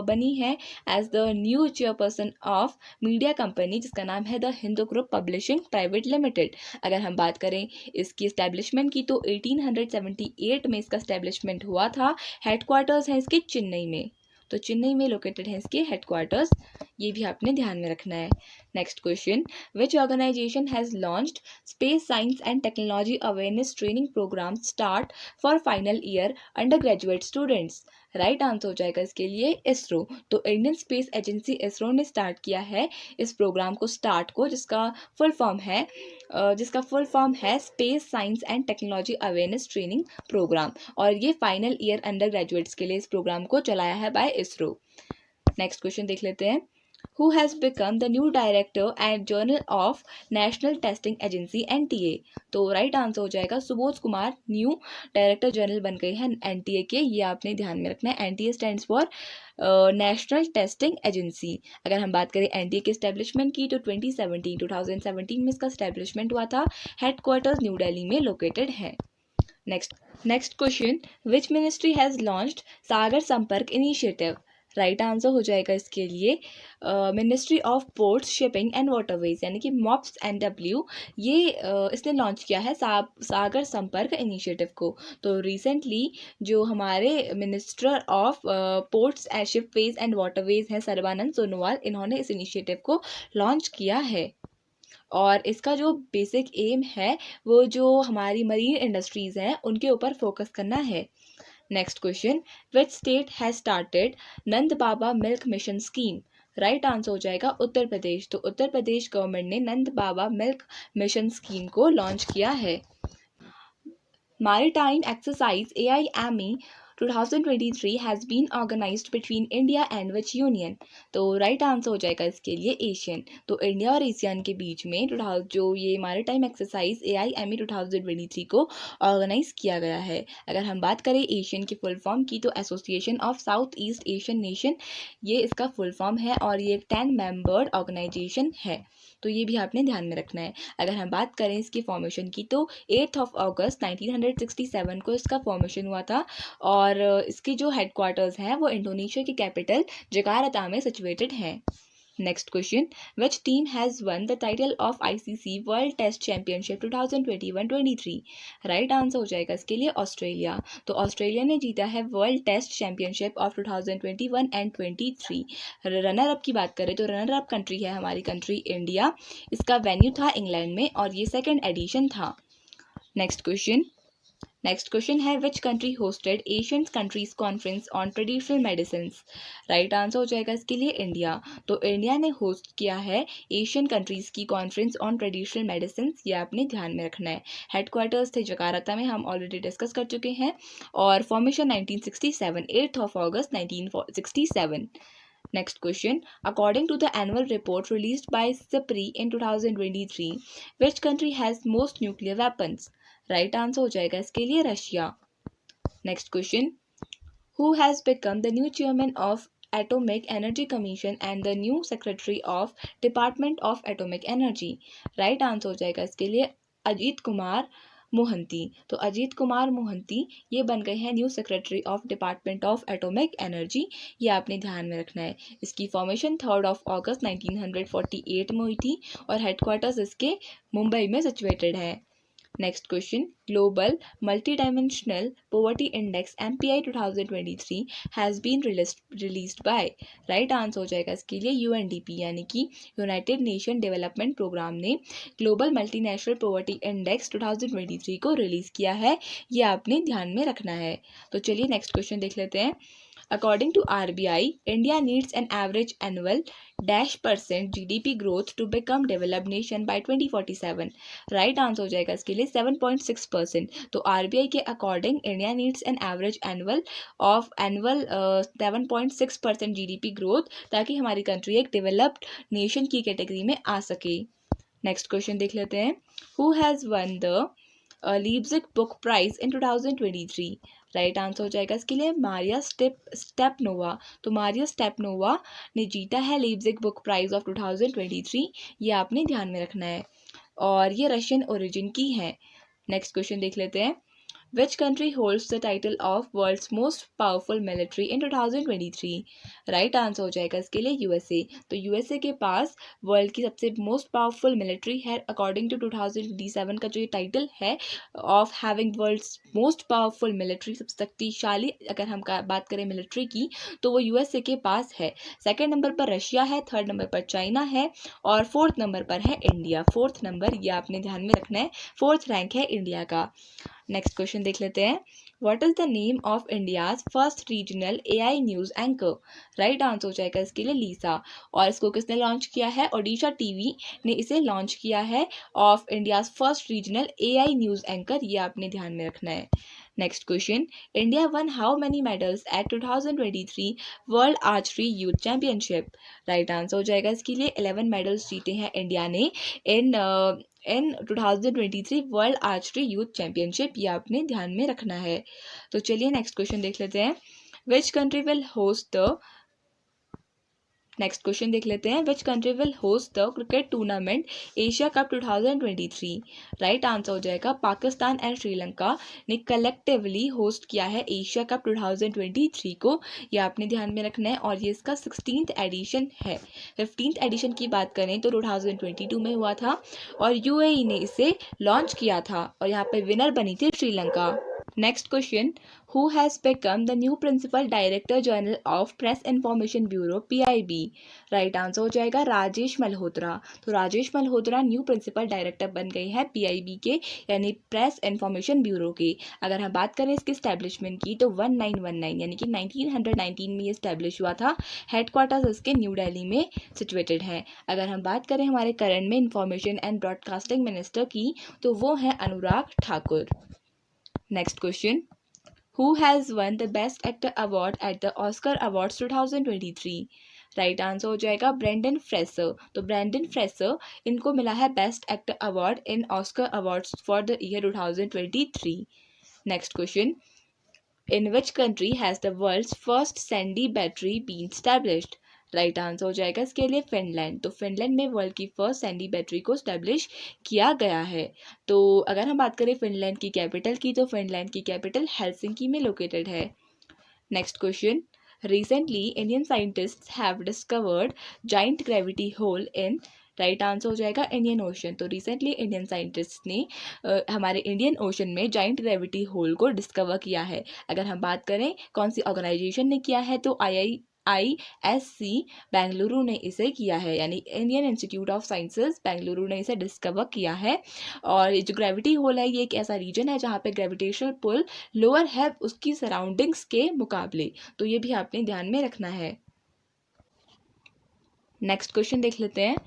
बनी है as the new chairperson of media company जिसका नाम है the Hindu group publishing private limited. अगर हम बात करें इसकी इस्टेब्लिशमेंट की, तो 1878 में इसका इस्टेब्लिशमेंट हुआ था। हेडक्वार्टर्स हैं इसके चेन्नई में। तो चेन्नई में लोकेटेड है इसके हेडक्वार्टर्स, ये भी आपने ध्यान में रखना है। Next question, which organization has launched space science and technology awareness training program start for final year under graduate students? Right answer हो जाएगा इसके लिए इसरो। तो इंडियन स्पेस एजेंसी इसरो ने स्टार्ट किया है इस प्रोग्राम को जिसका फुल फॉर्म है space science and technology awareness training program, और ये फाइनल ईयर अंडर ग्रेजुएट्स के लिए इस प्रोग्राम को चलाया है बाय इसरो। नेक्स्ट क्वेश्चन देख लेते हैं, who has become the new director and journal of National Testing Agency NTA? तो राइट आंसर हो जाएगा Subodh Kumar new director general बन गए हैं NTA के, ये आपने ध्यान में रखना है। NTA stands for national testing agency. अगर हम बात करें NTA के स्टैब्लिशमेंट की, तो 2017 में इसका स्टैब्लिशमेंट हुआ था। हेडक्वार्टर्स न्यू दिल्ली में लोकेटेड है। Next question, which ministry has launched Sagar Sampark initiative? Right answer हो जाएगा इसके लिए ministry of ports shipping and waterways, यानी कि MOPS&W, ये इसने लॉन्च किया है सागर संपर्क इनिशिएटिव को। तो रिसेंटली जो हमारे minister of ports and shipways and waterways हैं सर्बानंद सोनोवाल, इन्होंने इस इनिशिएटिव को लॉन्च किया है। और इसका जो बेसिक एम है वो जो हमारी मरीन इंडस्ट्रीज़ हैं उनके ऊपर फोकस करना है। Next question, which state has started Nand Baba milk mission scheme? Right answer हो जाएगा उत्तर प्रदेश। तो उत्तर प्रदेश गवर्नमेंट ने नंद बाबा मिल्क मिशन स्कीम को लॉन्च किया है। Maritime exercise AIME 2023 has been organized between India and which union? तो राइट आंसर हो जाएगा इसके लिए एशियन। तो इंडिया और एशियन के बीच में जो ये मैरीटाइम एक्सरसाइज AIME 2023 को ऑर्गेनाइज किया गया है। अगर हम बात करें एशियन की फुल फॉर्म की तो association of south east Asian nation, ये इसका फुल फॉर्म है और ये एक 10 मेंबर्ड ऑर्गेनाइजेशन है। तो ये भी आपने ध्यान में रखना है। अगर हम बात करें इसकी फॉर्मेशन की तो 8 अगस्त 1967 को इसका फॉर्मेशन हुआ था और इसकी जो हेडक्वार्टर्स हैं वो इंडोनेशिया की कैपिटल जकार्ता में सिचुएटेड हैं। Next question, which team has won the title of ICC world test championship 2021-23? Right answer हो जाएगा इसके लिए ऑस्ट्रेलिया। तो ऑस्ट्रेलिया ने जीता है world test championship of 2021 and 23। Runner up की बात करें तो रनर अप कंट्री है हमारी कंट्री इंडिया। इसका वेन्यू था इंग्लैंड में और ये सेकेंड एडिशन था। नेक्स्ट क्वेश्चन है, which country hosted Asian countries conference on traditional medicines? Right answer हो जाएगा इसके लिए इंडिया। तो इंडिया ने होस्ट किया है एशियन कंट्रीज की कॉन्फ्रेंस ऑन ट्रेडिशनल मेडिसिन्स, ये आपने ध्यान में रखना है। हेडक्वार्टर्स थे जकार्ता में, हम ऑलरेडी डिस्कस कर चुके हैं, और formation 1967, 8 August 1967। Next question, according to the annual report released by SIPRI in 2023, which country has most nuclear weapons? Right answer हो जाएगा इसके लिए Russia. Next question, who has become the new chairman of atomic energy commission and the new secretary of department of atomic energy? Right answer हो जाएगा इसके लिए अजीत कुमार मोहंती। तो अजीत कुमार मोहंती ये बन गए हैं new secretary of department of atomic energy, ये आपने ध्यान में रखना है। इसकी फॉर्मेशन 3 अगस्त 1948 में हुई थी और हेडक्वार्टर्स इसके मुंबई में सिचुएटेड है। Next question, global multi dimensional poverty index MPI 2023 has been released by? Right answer हो जाएगा इसके लिए UNDP, यानी कि यूनाइटेड नेशन डेवलपमेंट प्रोग्राम ने ग्लोबल मल्टीनेशनल पॉवर्टी इंडेक्स 2023 को रिलीज़ किया है, ये आपने ध्यान में रखना है। तो चलिए नेक्स्ट क्वेश्चन देख लेते हैं। According to RBI, India needs an average annual % GDP growth to become developed nation by 2047. Right answer हो जाएगा इसके लिए 7.6%। तो RBI के according India needs an average annual 7.6% GDP growth, ताकि हमारी कंट्री एक डेवलप्ड नेशन की कैटेगरी में आ सके। नेक्स्ट क्वेश्चन देख लेते हैं, who has won the Leipzig book prize in 2023? Right answer हो जाएगा इसके लिए मारिया स्टेपनोवा। तो मारिया स्टेपनोवा ने जीता है लीप्जिग बुक प्राइज ऑफ 2023, ये आपने ध्यान में रखना है, और ये रशियन ओरिजिन की है। नेक्स्ट क्वेश्चन देख लेते हैं, Which country holds the title of world's most powerful military in 2023? Right answer हो जाएगा इसके लिए USA। तो USA के पास वर्ल्ड की सबसे मोस्ट पावरफुल मिलिट्री है अकॉर्डिंग टू 2027 का जो ये टाइटल है of having world's most powerful military, सबसे शक्तिशाली अगर हम बात करें मिलिट्री की तो वो USA के पास है। सेकेंड नंबर पर रशिया है, थर्ड नंबर पर चाइना है और फोर्थ नंबर पर है इंडिया। फोर्थ नंबर ये आपने ध्यान में रखना है, फोर्थ रैंक है इंडिया का। नेक्स्ट क्वेश्चन देख लेते हैं, what is the name of India's first regional AI news anchor? Right answer हो जाएगा इसके लिए लीसा, और इसको किसने लॉन्च किया है? ओडिशा टीवी ने इसे लॉन्च किया है of India's first regional AI news anchor, ये आपने ध्यान में रखना है। Next question, India one how many medals at 2023 world archery youth championship? Right answer हो जाएगा इसके लिए 11 मेडल्स जीते हैं इंडिया ने इन 2023 वर्ल्ड आर्चरी यूथ चैंपियनशिप, ये आपने ध्यान में रखना है। तो चलिए नेक्स्ट क्वेश्चन देख लेते हैं, which country will host the next question देख लेते हैं, which country will host the cricket tournament Asia cup 2023? Right answer हो जाएगा पाकिस्तान एंड श्रीलंका ने कलेक्टिवली होस्ट किया है एशिया कप 2023 को, ये आपने ध्यान में रखना है, और ये इसका 16th एडिशन है। 15th एडिशन की बात करें तो 2022 में हुआ था और UAE ने इसे लॉन्च किया था और यहाँ पे विनर बनी थी Sri Lanka. Next question, who has become the new principal director general of press information bureau PIB? Right answer हो जाएगा राजेश मल्होत्रा। तो Rajesh Malhotra new principal director बन गए हैं PIB के, यानी प्रेस इंफॉर्मेशन ब्यूरो के। अगर हम बात करें इसके स्टैब्लिशमेंट की तो 1919 यानी कि 1919 में ये स्टैब्लिश हुआ था। हेडक्वार्टर्स इसके न्यू दिल्ली में सिचुएटेड है। अगर हम बात करें हमारे करंट में इंफॉर्मेशन एंड ब्रॉडकास्टिंग मिनिस्टर की तो वो है Anurag Thakur. Next question, Who has won the Best Actor award at the Oscar Awards 2023? Right answer हो जाएगा ब्रेंडन फ्रेसर। तो ब्रेंडन फ्रेसर इनको मिला है best actor award in Oscar awards for the year 2023। Next question, in which country has the world's first sandy battery been established? Right answer हो जाएगा इसके लिए फिनलैंड। तो फिनलैंड में वर्ल्ड की फर्स्ट सैंडी बैटरी को स्टैब्लिश किया गया है। तो अगर हम बात करें फिनलैंड की कैपिटल की तो फिनलैंड की कैपिटल हेलसिंकी में लोकेटेड है। Next question, recently Indian scientists have discovered giant gravity hole in, right answer हो जाएगा इंडियन ओशन। तो रिसेंटली इंडियन साइंटिस्ट ने हमारे इंडियन ओशन में जाइंट ग्रेविटी होल को डिस्कवर किया है। अगर हम बात करें कौन सी ऑर्गेनाइजेशन ने किया है तो IISc बेंगलुरु ने इसे किया है, यानी Indian institute of sciences Bengaluru ने इसे डिस्कवर किया है। और ये जो ग्रेविटी होल है ये एक ऐसा रीजन है जहाँ पे ग्रेविटेशनल पुल लोअर है उसकी सराउंडिंग्स के मुकाबले, तो ये भी आपने ध्यान में रखना है। नेक्स्ट क्वेश्चन देख लेते हैं।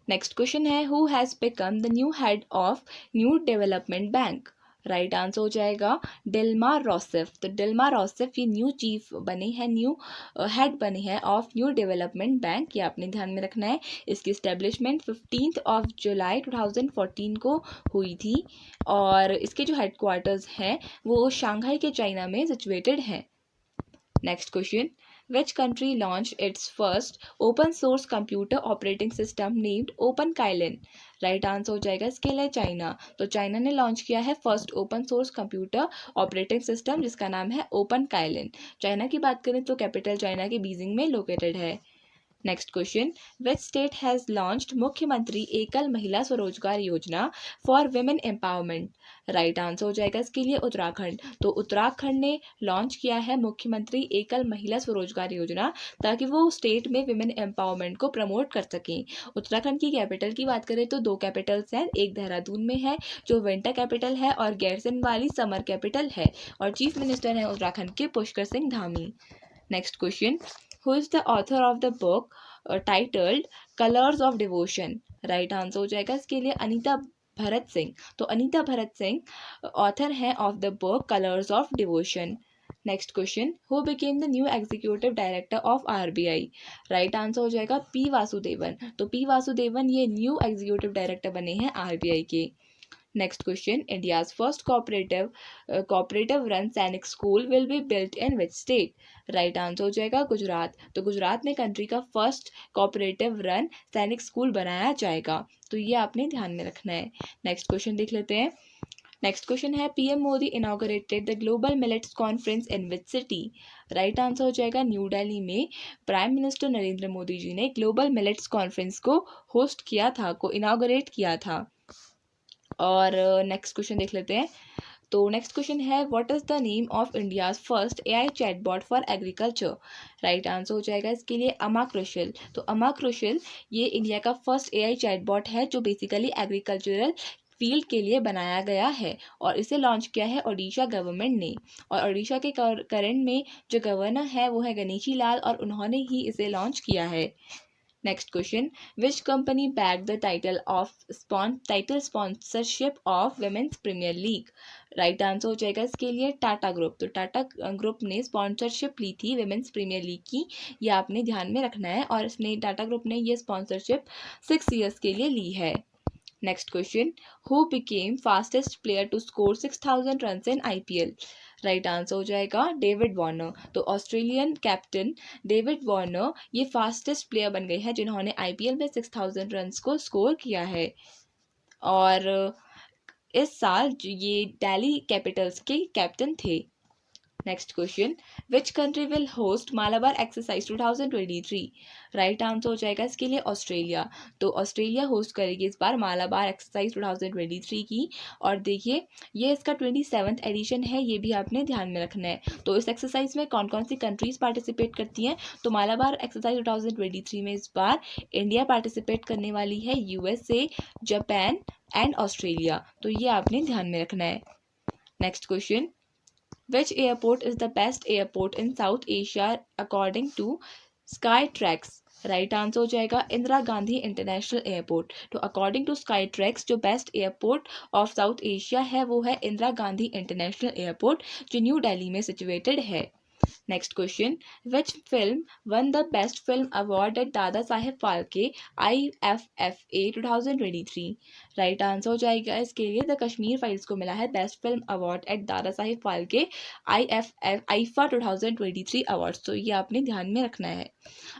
नेक्स्ट क्वेश्चन है, who has become the new head of new development bank? Right answer हो जाएगा डिल्मा रॉसेफ। तो डिल्मा रॉसेफ ये न्यू चीफ बने हैं, न्यू हेड बने हैं ऑफ न्यू डेवलपमेंट बैंक, ये आपने ध्यान में रखना है। इसकी इस्टेब्लिशमेंट 15 जुलाई 2014 को हुई थी और इसके जो हेडक्वार्टर्स हैं वो शंघाई के चाइना में सिचुएटेड हैं। Next question, which country launched its first open source computer operating system named OpenKylin? Right answer हो जाएगा इसके लिए चाइना। तो चाइना ने लॉन्च किया है first open source computer operating system जिसका नाम है OpenKylin। चाइना की बात करें तो कैपिटल चाइना के बीजिंग में लोकेटेड है। Next question, which state has launched मुख्यमंत्री एकल महिला स्वरोजगार योजना for women empowerment? Right answer हो जाएगा इसके लिए उत्तराखंड। तो उत्तराखंड ने लॉन्च किया है मुख्यमंत्री एकल महिला स्वरोजगार योजना ताकि वो स्टेट में विमेन एम्पावरमेंट को प्रमोट कर सकें। उत्तराखंड की कैपिटल की बात करें तो दो कैपिटल्स हैं, एक देहरादून में है जो विंटर कैपिटल है और गैरसैंण वाली समर कैपिटल है, और चीफ मिनिस्टर हैं उत्तराखंड के Pushkar Singh Dhami. Next question, who is the author of the book titled colours of devotion? Right answer हो जाएगा इसके लिए अनीता भरत सिंह। तो अनीता भरत सिंह ऑथर हैं of the book colours of devotion. Next question, who became the new executive director of RBI? Right answer हो जाएगा P वासुदेवन। तो P वासुदेवन ये न्यू एग्जीक्यूटिव डायरेक्टर बने हैं RBI के। Next question, India's first cooperative run Sainik school will be built in which state? Right answer हो जाएगा गुजरात। तो गुजरात में कंट्री का first cooperative run Sainik school बनाया जाएगा, तो ये आपने ध्यान में रखना है। नेक्स्ट क्वेश्चन देख लेते हैं। नेक्स्ट क्वेश्चन है, PM Modi inaugurated the global millets conference in which city? Right answer हो जाएगा न्यू दिल्ली में प्राइम मिनिस्टर नरेंद्र मोदी जी ने ग्लोबल मिलेट्स कॉन्फ्रेंस को होस्ट किया था, को इनॉग्रेट किया था। और नेक्स्ट क्वेश्चन देख लेते हैं। तो नेक्स्ट क्वेश्चन है, what is the name of India's first AI chatbot for agriculture? Right answer हो जाएगा इसके लिए अमा कृशल। तो अमा कृशल ये इंडिया का फर्स्ट AI चैटबॉट है जो बेसिकली एग्रीकल्चरल फील्ड के लिए बनाया गया है और इसे लॉन्च किया है ओडिशा गवर्नमेंट ने। और ओडिशा के करंट में जो गवर्नर है वो है गणेशी लाल और उन्होंने ही इसे लॉन्च किया है। Next question, which company back the title sponsorship of women's premier league? Right answer हो जाएगा इसके लिए टाटा ग्रुप। तो टाटा ग्रुप ने स्पॉन्सरशिप ली थी विमेंस प्रीमियर लीग की, ये आपने ध्यान में रखना है, और इसने टाटा ग्रुप ने ये स्पॉन्सरशिप 6 ईयर्स के लिए ली है। Next question, who became fastest player to score 6000 run in IPL? Right answer हो जाएगा डेविड वार्नर। तो ऑस्ट्रेलियन कैप्टन डेविड वार्नर ये फास्टेस्ट प्लेयर बन गए हैं जिन्होंने IPL में 6000 रन को स्कोर किया है। और इस साल ये दिल्ली कैपिटल्स के कैप्टन थे। Next question, which country will host Malabar exercise 2023? Right answer हो जाएगा इसके लिए ऑस्ट्रेलिया। तो ऑस्ट्रेलिया होस्ट करेगी इस बार मालाबार एक्सरसाइज 2023 की। और देखिए ये इसका 27th एडिशन है, ये भी आपने ध्यान में रखना है। तो इस एक्सरसाइज में कौन कौन सी कंट्रीज पार्टिसिपेट करती हैं? तो मालाबार एक्सरसाइज 2023 में इस बार इंडिया पार्टिसिपेट करने वाली है, यूएसए, जापान एंड ऑस्ट्रेलिया। तो ये आपने ध्यान में रखना है। Next question, which airport is the best airport in South Asia according to Skytrax? Right answer हो जाएगा इंदिरा गांधी इंटरनेशनल एयरपोर्ट। तो अकॉर्डिंग टू स्काईट्रैक्स जो best airport of south Asia है वो है इंदिरा गांधी इंटरनेशनल एयरपोर्ट, जो न्यू दिल्ली में सिचुएटेड है। Next question, which film one the best film award eight Dada Saheb Phalke IFFA 2023? Right answer हो जाएगा इसके लिए द कश्मीर फाइल्स को मिला है best film award eight Dada Saheb Phalke IFA 2023 award. तो ये आपने ध्यान में रखना है।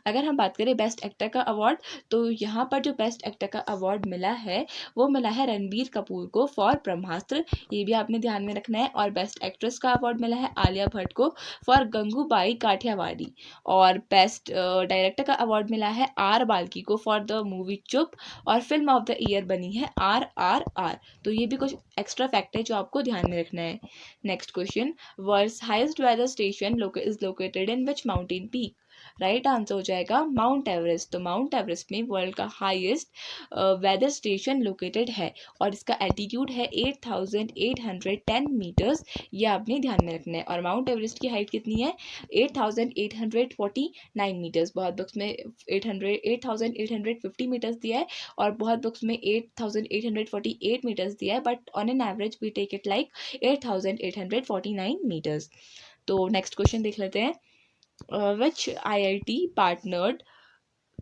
अगर हम बात करें बेस्ट एक्टर का अवार्ड, तो यहाँ पर जो बेस्ट एक्टर का अवार्ड मिला है वो मिला है रणबीर कपूर को फॉर ब्रह्मास्त्र, ये भी आपने ध्यान में रखना है। और बेस्ट एक्ट्रेस का अवार्ड मिला है आलिया भट्ट को फॉर गंगूबाई काठियावाड़ी। और बेस्ट डायरेक्टर का अवार्ड मिला है आर बाल्की को फॉर द मूवी चुप। और फिल्म ऑफ द ईयर बनी है RRR। तो ये भी कुछ एक्स्ट्रा फैक्ट है जो आपको ध्यान में रखना है। Next question, world's highest weather station is located in which mountain peak? Right answer हो जाएगा माउंट एवरेस्ट। तो माउंट एवरेस्ट में वर्ल्ड का हाईएस्ट वेदर स्टेशन लोकेटेड है और इसका एल्टीट्यूड है 8810 मीटर्स, ये आपने ध्यान में रखना है। और माउंट एवरेस्ट की हाइट कितनी है? 8849 मीटर्स। बहुत बुक्स में 8850 मीटर्स दिया है और बहुत बुक्स में 8848 मीटर्स दिया है, but on an average we take it like 8849 metres. तो नेक्स्ट क्वेश्चन देख लेते हैं, which IIT partnered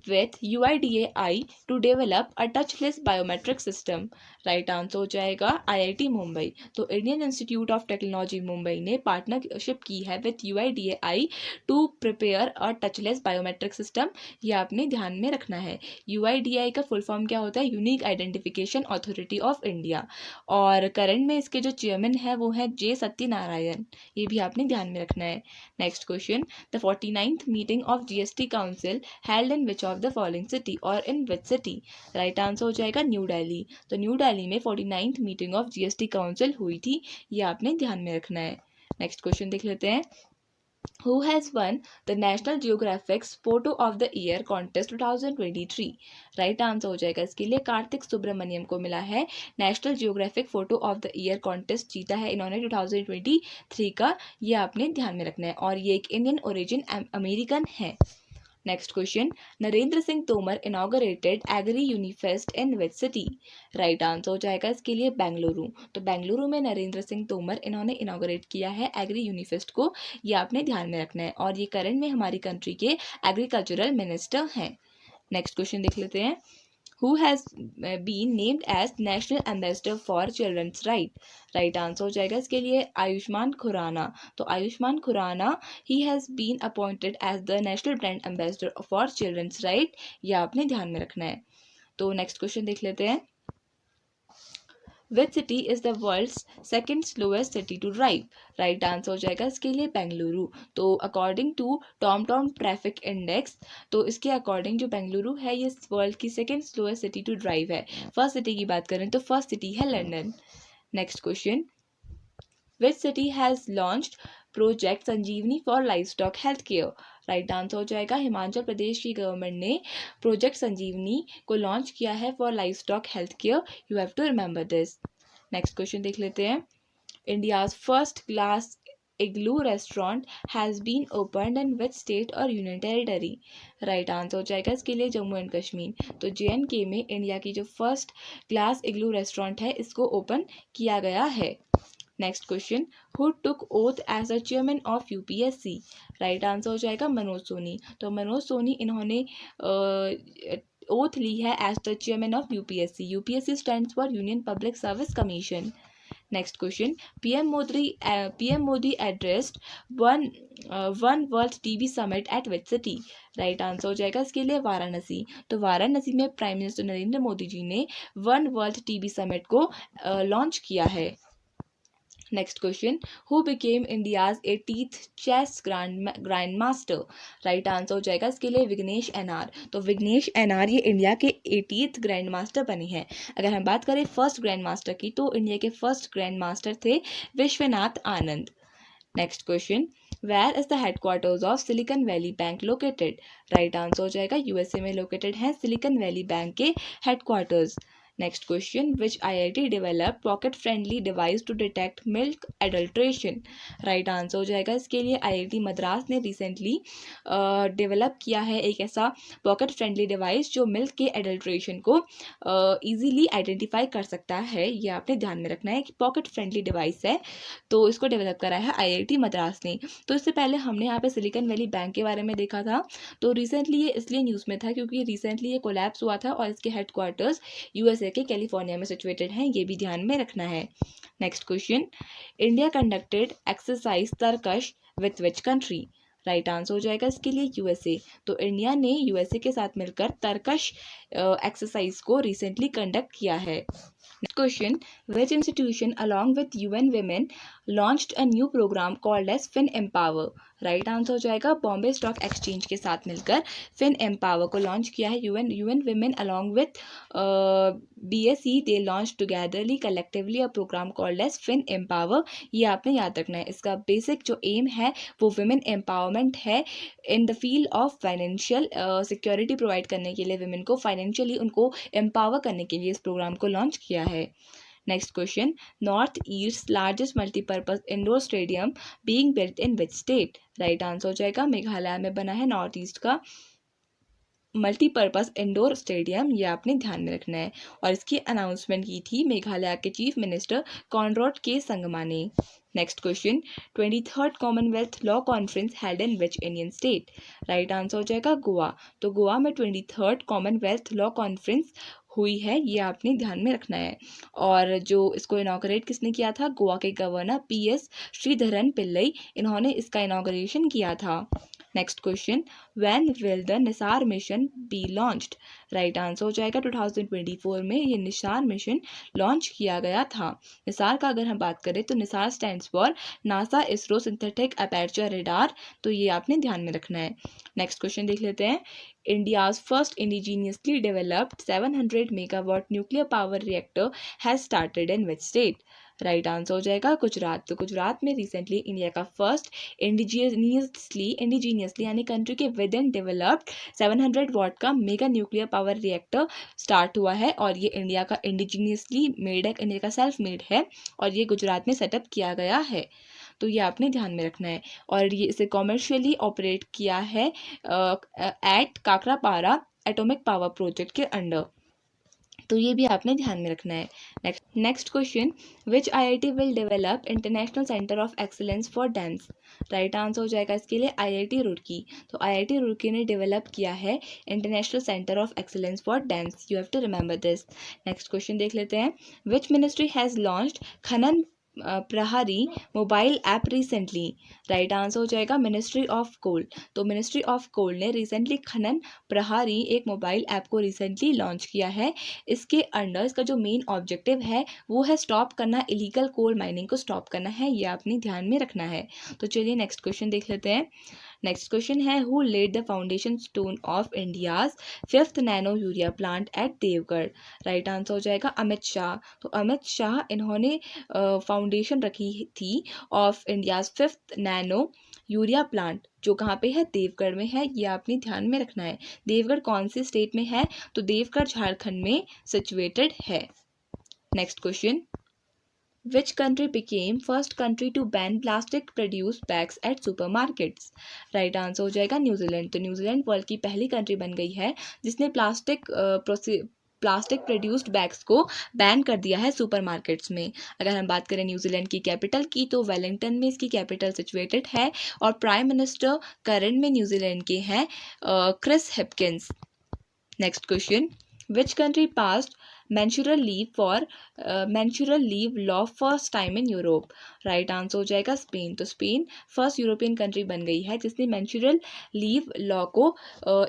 with UIDAI to develop a touchless biometric system? Right answer हो जाएगा IIT मुंबई। तो Indian institute of technology Mumbai ने पार्टनरशिप की है with UIDAI to prepare a touchless biometric system, ये आपने ध्यान में रखना है। UIDAI का फुल फॉर्म क्या होता है? Unique identification authority of India. और करंट में इसके जो चेयरमैन है वो है J सत्यनारायण, ये भी आपने ध्यान में रखना है। Next question, the 49th meeting of GST council held in which of the following city और इन विच सिटी? राइट आंसर हो जाएगा न्यू दिल्ली। तो न्यू दिल्ली में 49th meeting of GST council हुई थी, ये आपने ध्यान में रखना है। नेक्स्ट क्वेश्चन देख लेते हैं, Who has won the National Geographic's Photo of the Year contest 2023? Right answer हो जाएगा इसके लिए कार्तिक सुब्रमण्यम को मिला है national geographic photo of the year contest, जीता है इन्होंने 2023 का, ये आपने ध्यान में रखना है। और ये एक इंडियन ओरिजिन अमेरिकन है। Next question, Narendra Singh Tomar inaugurated agri unifest in which city? Right answer हो जाएगा इसके लिए बेंगलुरु। तो बेंगलुरु में नरेंद्र सिंह तोमर इन्होंने इनॉग्रेट किया है एग्री यूनिफेस्ट को, ये आपने ध्यान में रखना है। और ये करंट में हमारी कंट्री के एग्रीकल्चरल मिनिस्टर हैं। नेक्स्ट क्वेश्चन देख लेते हैं, who has been named as national ambassador for children's right? Right answer हो जाएगा इसके लिए आयुष्मान खुराना। तो Ayushmann Khurrana he has been appointed as the national brand ambassador for children's right, ये आपने ध्यान में रखना है। तो नेक्स्ट क्वेश्चन देख लेते हैं, which city is the world's second slowest city to drive? Right answer हो जाएगा इसके लिए बेंगलुरु। तो according to Tom traffic index, तो इसके अकॉर्डिंग जो बेंगलुरु है ये वर्ल्ड की second slowest city to drive है। फर्स्ट सिटी की बात करें तो फर्स्ट सिटी है London. Next question, which city has launched project Sanjeevani for livestock health care? Right answer हो जाएगा हिमाचल प्रदेश की गवर्नमेंट ने प्रोजेक्ट संजीवनी को लॉन्च किया है for livestock health care, you have to remember this. Next question देख लेते हैं, India's first class igloo restaurant has been opened in which state और यूनियन टेरिटरी? राइट आंसर हो जाएगा इसके लिए जम्मू एंड कश्मीर। तो JNK में इंडिया की जो फर्स्ट क्लास इग्लू रेस्टोरेंट है इसको ओपन किया गया है। Next question, who took oath as the chairman of UPSC? Right answer हो जाएगा मनोज सोनी। तो मनोज सोनी इन्होंने ओथ ली है as the chairman of UPSC। UPSC stands for union public service commission. Next question, PM Modi addressed one world TB summit at which city? Right answer हो जाएगा इसके लिए वाराणसी। तो वाराणसी में प्राइम मिनिस्टर नरेंद्र मोदी जी ने वन वर्ल्ड TB समिट को लॉन्च किया है। Next question, who became India's 80th chess grand master? Right answer हो जाएगा इसके लिए विघ्नेश एनआर। तो विघ्नेश एनआर ये इंडिया के 80th ग्रैंड मास्टर बने हैं। अगर हम बात करें फर्स्ट ग्रैंड मास्टर की, तो इंडिया के फर्स्ट ग्रैंड मास्टर थे Vishwanath Anand. Next question, where is the headquarters of silicon valley bank located? Right answer हो जाएगा यूएसए में लोकेटेड है सिलिकॉन वैली बैंक के headquarters. Next question, which IIT develop pocket friendly device to detect milk adulteration? Right answer हो जाएगा इसके लिए IIT मद्रास ने रिसेंटली डेवलप किया है एक ऐसा पॉकेट फ्रेंडली डिवाइस जो मिल्क के एडल्ट्रेशन को ईजीली आइडेंटिफाई कर सकता है। ये आपने ध्यान में रखना है कि पॉकेट फ्रेंडली डिवाइस है, तो इसको डेवलप करा है IIT मद्रास ने। तो इससे पहले हमने यहाँ पे सिलिकॉन वैली बैंक के बारे में देखा था। तो रिसेंटली ये इसलिए न्यूज़ में था क्योंकि रिसेंटली ये कोलैप्स हुआ था और इसके हेडक्वार्टर्स यूएसए के कैलिफोर्निया में सिचुएटेड हैं, ये भी ध्यान में रखना है। Next question, India conducted exercise Tarkash with which country? Right answer हो जाएगा इसके लिए यूएसए। तो इंडिया ने यूएसए के साथ मिलकर तरकश एक्सरसाइज को रिसेंटली कंडक्ट किया है। Next question, which institution along with UN Women launched a new program called as Fin Empower? Right answer हो जाएगा बॉम्बे स्टॉक एक्सचेंज के साथ मिलकर फिन एम्पावर को लॉन्च किया है UN Women along with BSE they launched togetherly collectively a program called as Fin Empower। ये आपने याद रखना है। इसका बेसिक जो एम है वो वुमेन एम्पावरमेंट है in the field of financial security provide करने के लिए, वुमेन को फाइनेंशियली उनको एम्पावर करने के लिए इस प्रोग्राम को लॉन्च किया है। Next question, north east largest multipurpose indoor stadium being built in which state? Right answer हो जाएगा मेघालय में बना है नॉर्थ ईस्ट का मल्टीपर्पज इंडोर स्टेडियम, ये आपने ध्यान में रखना है। और इसकी अनाउंसमेंट की थी मेघालय के चीफ मिनिस्टर कॉनरॉड के संगमा ने। Next question, 23rd Commonwealth law conference held in which Indian state? Right answer हो जाएगा गोवा। तो गोवा में 23rd कॉमनवेल्थ लॉ कॉन्फ्रेंस हुई है, ये आपने ध्यान में रखना है। और जो इसको इनॉग्रेट किसने किया था? गोवा के गवर्नर PS श्रीधरन पिल्लई, इन्होंने इसका इनॉग्रेशन किया था। Next question, when will the Nisar mission B launched? Right answer हो जाएगा 2024 में ये निसार मिशन लॉन्च किया गया था। निसार का अगर हम बात करें तो Nisar stands for NASA ISRO synthetic aperture radar, तो ये आपने ध्यान में रखना है। नेक्स्ट क्वेश्चन देख लेते हैं, India's first indigenously developed 700 megawatt nuclear power reactor has started in which state? Right answer हो जाएगा गुजरात। तो गुजरात में रिसेंटली इंडिया का फर्स्ट इंडिजीनियसली यानी कंट्री के विद इन डेवलप्ड 700 वाट का mega nuclear power reactor start हुआ है और ये इंडिया का इंडिजीनियसली मेड है, इंडिया का सेल्फ मेड है और ये गुजरात में सेटअप किया गया है। तो ये आपने ध्यान में रखना है। और ये इसे कॉमर्शियली ऑपरेट किया है at Kakrapar atomic power project के अंडर, तो ये भी आपने ध्यान में रखना है। Next question, which IIT will develop international centre of excellence for dance? Right answer हो जाएगा इसके लिए IIT रुड़की। तो IIT रुड़की ने डेवलप किया है international centre of excellence for dance, you have to remember this. Next question देख लेते हैं, which ministry has launched Khanan Prahari mobile app recently? Right answer हो जाएगा मिनिस्ट्री ऑफ कोल। तो मिनिस्ट्री ऑफ कोल ने रिसेंटली खनन प्रहरी एक मोबाइल ऐप को रिसेंटली लॉन्च किया है। इसके अंडर इसका जो मेन ऑब्जेक्टिव है वो है स्टॉप करना, इलीगल कोल माइनिंग को स्टॉप करना है, ये आपने ध्यान में रखना है। तो चलिए नेक्स्ट क्वेश्चन देख लेते हैं। नेक्स्ट क्वेश्चन है, who laid the foundation stone of India's 5th nano urea plant at Devgarh? Right answer हो जाएगा अमित शाह। तो अमित शाह इन्होंने फाउंडेशन रखी थी of India's 5th nano urea plant, जो कहाँ पे है? देवगढ़ में है, ये आपने ध्यान में रखना है। देवगढ़ कौन सी स्टेट में है? तो देवगढ़ झारखंड में सिचुएटेड है। Next question, Which country became first country to ban plastic produced bags at supermarkets? Right answer हो जाएगा न्यूजीलैंड। तो न्यूजीलैंड वर्ल्ड की पहली कंट्री बन गई है जिसने प्लास्टिक प्रोड्यूस्ड बैग्स को बैन कर दिया है सुपरमार्केट्स में। अगर हम बात करें न्यूजीलैंड की कैपिटल की तो वेलिंगटन में इसकी कैपिटल सिचुएटेड है और प्राइम मिनिस्टर करंट में न्यूजीलैंड के हैं Chris Hipkins. Next question, which country passed menstrual leave for menstrual leave law first time in Europe? Right answer हो जाएगा स्पेन। तो स्पेन फर्स्ट यूरोपियन कंट्री बन गई है जिसने menstrual लीव लॉ को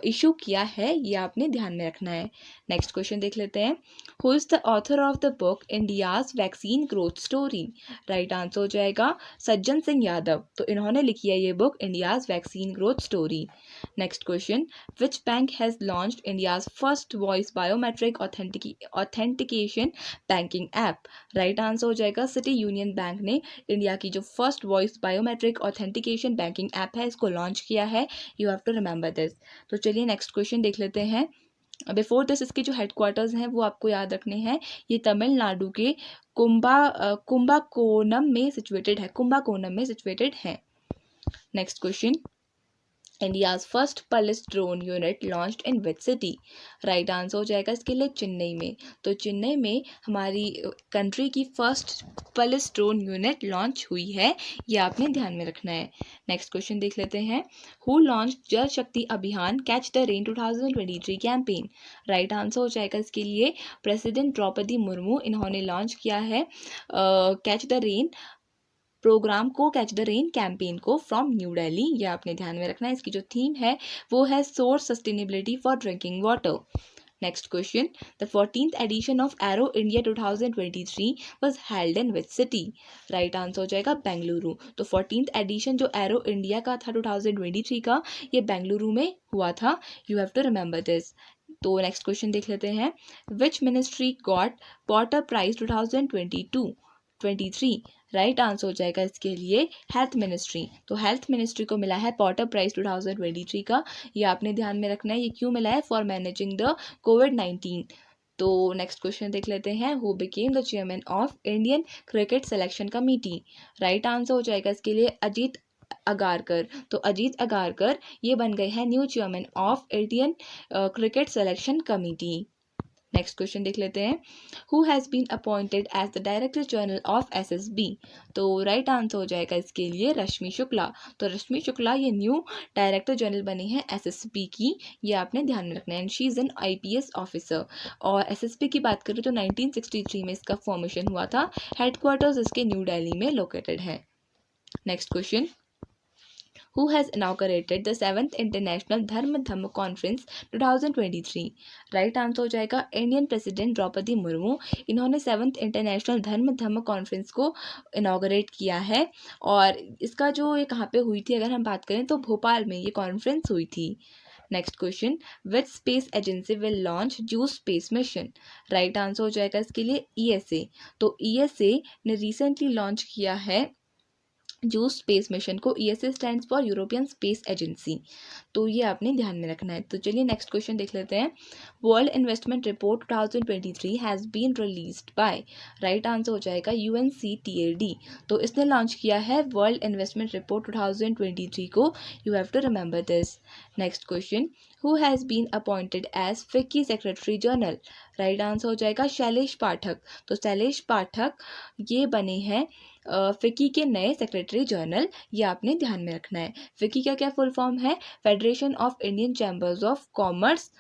इशू किया है, ये आपने ध्यान में रखना है। नेक्स्ट क्वेश्चन देख लेते हैं। Who is the author of the book India's vaccine growth story? Right answer हो जाएगा सज्जन सिंह यादव। तो इन्होंने लिखी है ये book India's vaccine growth story. Next question, which bank has launched India's first voice biometric authentication banking app? Right answer हो जाएगा सिटी यूनियन बैंक ने इंडिया की जो first voice biometric authentication banking app है इसको लॉन्च किया है। You have to remember this. तो चलिए नेक्स्ट क्वेश्चन देख लेते हैं। बिफोर दिस इसके जो हेडक्वार्टर्स हैं वो आपको याद रखने हैं। ये तमिलनाडु के कुंबाकोनम में सिचुएटेड है, कुंबाकोनम में सिचुएटेड है। Next question, India's first pulse drone unit launched in which city? Right answer हो जाएगा इसके लिए चेन्नई में। तो चेन्नई में हमारी कंट्री की first pulse drone unit launch हुई है, ये आपने ध्यान में रखना है। नेक्स्ट क्वेश्चन देख लेते हैं। हु लॉन्च जल शक्ति अभियान catch the rain 2023 campaign? Right answer हो जाएगा इसके लिए प्रेसिडेंट द्रौपदी मुर्मू, इन्होंने लॉन्च किया है कैच द रेन प्रोग्राम को, कैच द रेन कैंपेन को फ्रॉम न्यू दिल्ली, ये आपने ध्यान में रखना है। इसकी जो थीम है वो है source sustainability for drinking water. Next question, the 14th edition of aero India 2023 was held in which city? Right answer हो जाएगा बेंगलुरु। तो 14th एडिशन जो एरो इंडिया का था 2023 का, ये बेंगलुरु में हुआ था। You have to remember this. तो नेक्स्ट क्वेश्चन देख लेते हैं। Which ministry got Potter prize 2022-23? Right answer हो जाएगा इसके लिए हेल्थ मिनिस्ट्री। तो हेल्थ मिनिस्ट्री को मिला है पॉटर प्राइज 2023 का, ये आपने ध्यान में रखना है। ये क्यों मिला है? फॉर मैनेजिंग द कोविड-19। तो नेक्स्ट क्वेश्चन देख लेते हैं। Who became the chairman of Indian cricket selection committee? Right answer हो जाएगा इसके लिए अजीत अगारकर। तो अजीत अगारकर ये बन गए हैं new chairman of Indian cricket selection committee. Next question देख लेते हैं। Who has been appointed as the director general of SSB? तो राइट आंसर हो जाएगा इसके लिए रश्मि शुक्ला। तो रश्मि शुक्ला ये न्यू डायरेक्टर जनरल बनी है एसएसबी की, ये आपने ध्यान में रखना है। And she is an IPS officer. और एसएसबी की बात करें तो 1963 में इसका फॉर्मेशन हुआ था। हेडक्वार्टर्स इसके न्यू दिल्ली में लोकेटेड है। Next question, who has inaugurated the 7th International धर्म धम्म कॉन्फ्रेंस 2023? राइट आंसर हो जाएगा इंडियन प्रेसिडेंट द्रौपदी मुर्मू, इन्होंने 7th इंटरनेशनल धर्म धम्म कॉन्फ्रेंस को इनागोरेट किया है। और इसका जो ये कहाँ पे हुई थी अगर हम बात करें तो भोपाल में ये कॉन्फ्रेंस हुई थी। Next question, which space agency will launch juice space mission? Right answer हो जाएगा इसके लिए ईएसए। तो ईएसए ने रिसेंटली लॉन्च किया है जूस स्पेस मिशन को। ESA stands for European space agency. तो ये आपने ध्यान में रखना है। तो चलिए नेक्स्ट क्वेश्चन देख लेते हैं। World investment report 2023 has been released by? Right answer हो जाएगा यूएनसीटीएडी। तो इसने लॉन्च किया है वर्ल्ड इन्वेस्टमेंट रिपोर्ट 2023 को। You have to remember this. Next question, who has been appointed as FICCI secretary general? Right answer हो जाएगा शैलेश पाठक। तो शैलेश पाठक ये बने हैं फिक्की के नए सेक्रेटरी जनरल, ये आपने ध्यान में रखना है। फिक्की का क्या फुल फॉर्म है? Federation of Indian chambers of commerce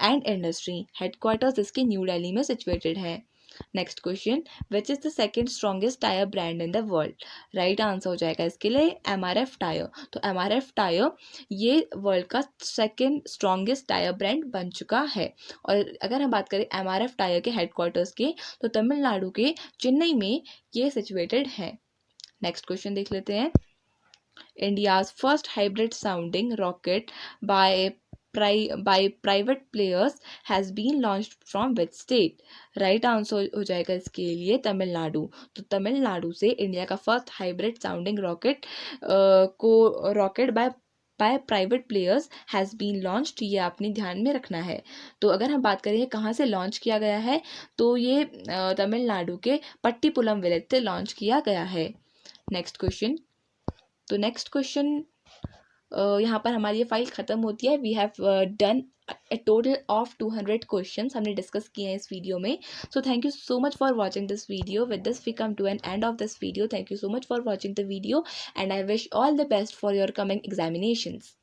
and industry. Headquarters इसके न्यू दिल्ली में सिचुएटेड है। Next question, which is the second strongest tyre brand in the world? Right answer हो जाएगा इसके लिए एमआरएफ टायर। तो एमआरएफ टायर ये वर्ल्ड का सेकेंड स्ट्रॉन्गेस्ट टायर ब्रांड बन चुका है। और अगर हम बात करें एमआरएफ टायर के हेडक्वार्टर्स के, तो तमिलनाडु के चेन्नई में ये सिचुएटेड है। नेक्स्ट क्वेश्चन देख लेते हैं। India's first hybrid sounding rocket by private players has been launched from which state? Right answer हो जाएगा इसके लिए तमिलनाडु। तो तमिलनाडु से इंडिया का first hybrid sounding rocket by private players has been launched, ये आपने ध्यान में रखना है। तो अगर हम बात करें कहाँ से लॉन्च किया गया है, तो ये तमिलनाडु के पट्टीपुलम विलेज से लॉन्च किया गया है। नेक्स्ट क्वेश्चन, तो नेक्स्ट क्वेश्चन यहाँ पर हमारी ये फाइल ख़त्म होती है। We have done a total of 200 questions हमने डिस्कस किए हैं इस वीडियो में। So thank you so much for watching this video. With this we come to an end of this video. Thank you so much for watching the video and I wish all the best for your coming examinations.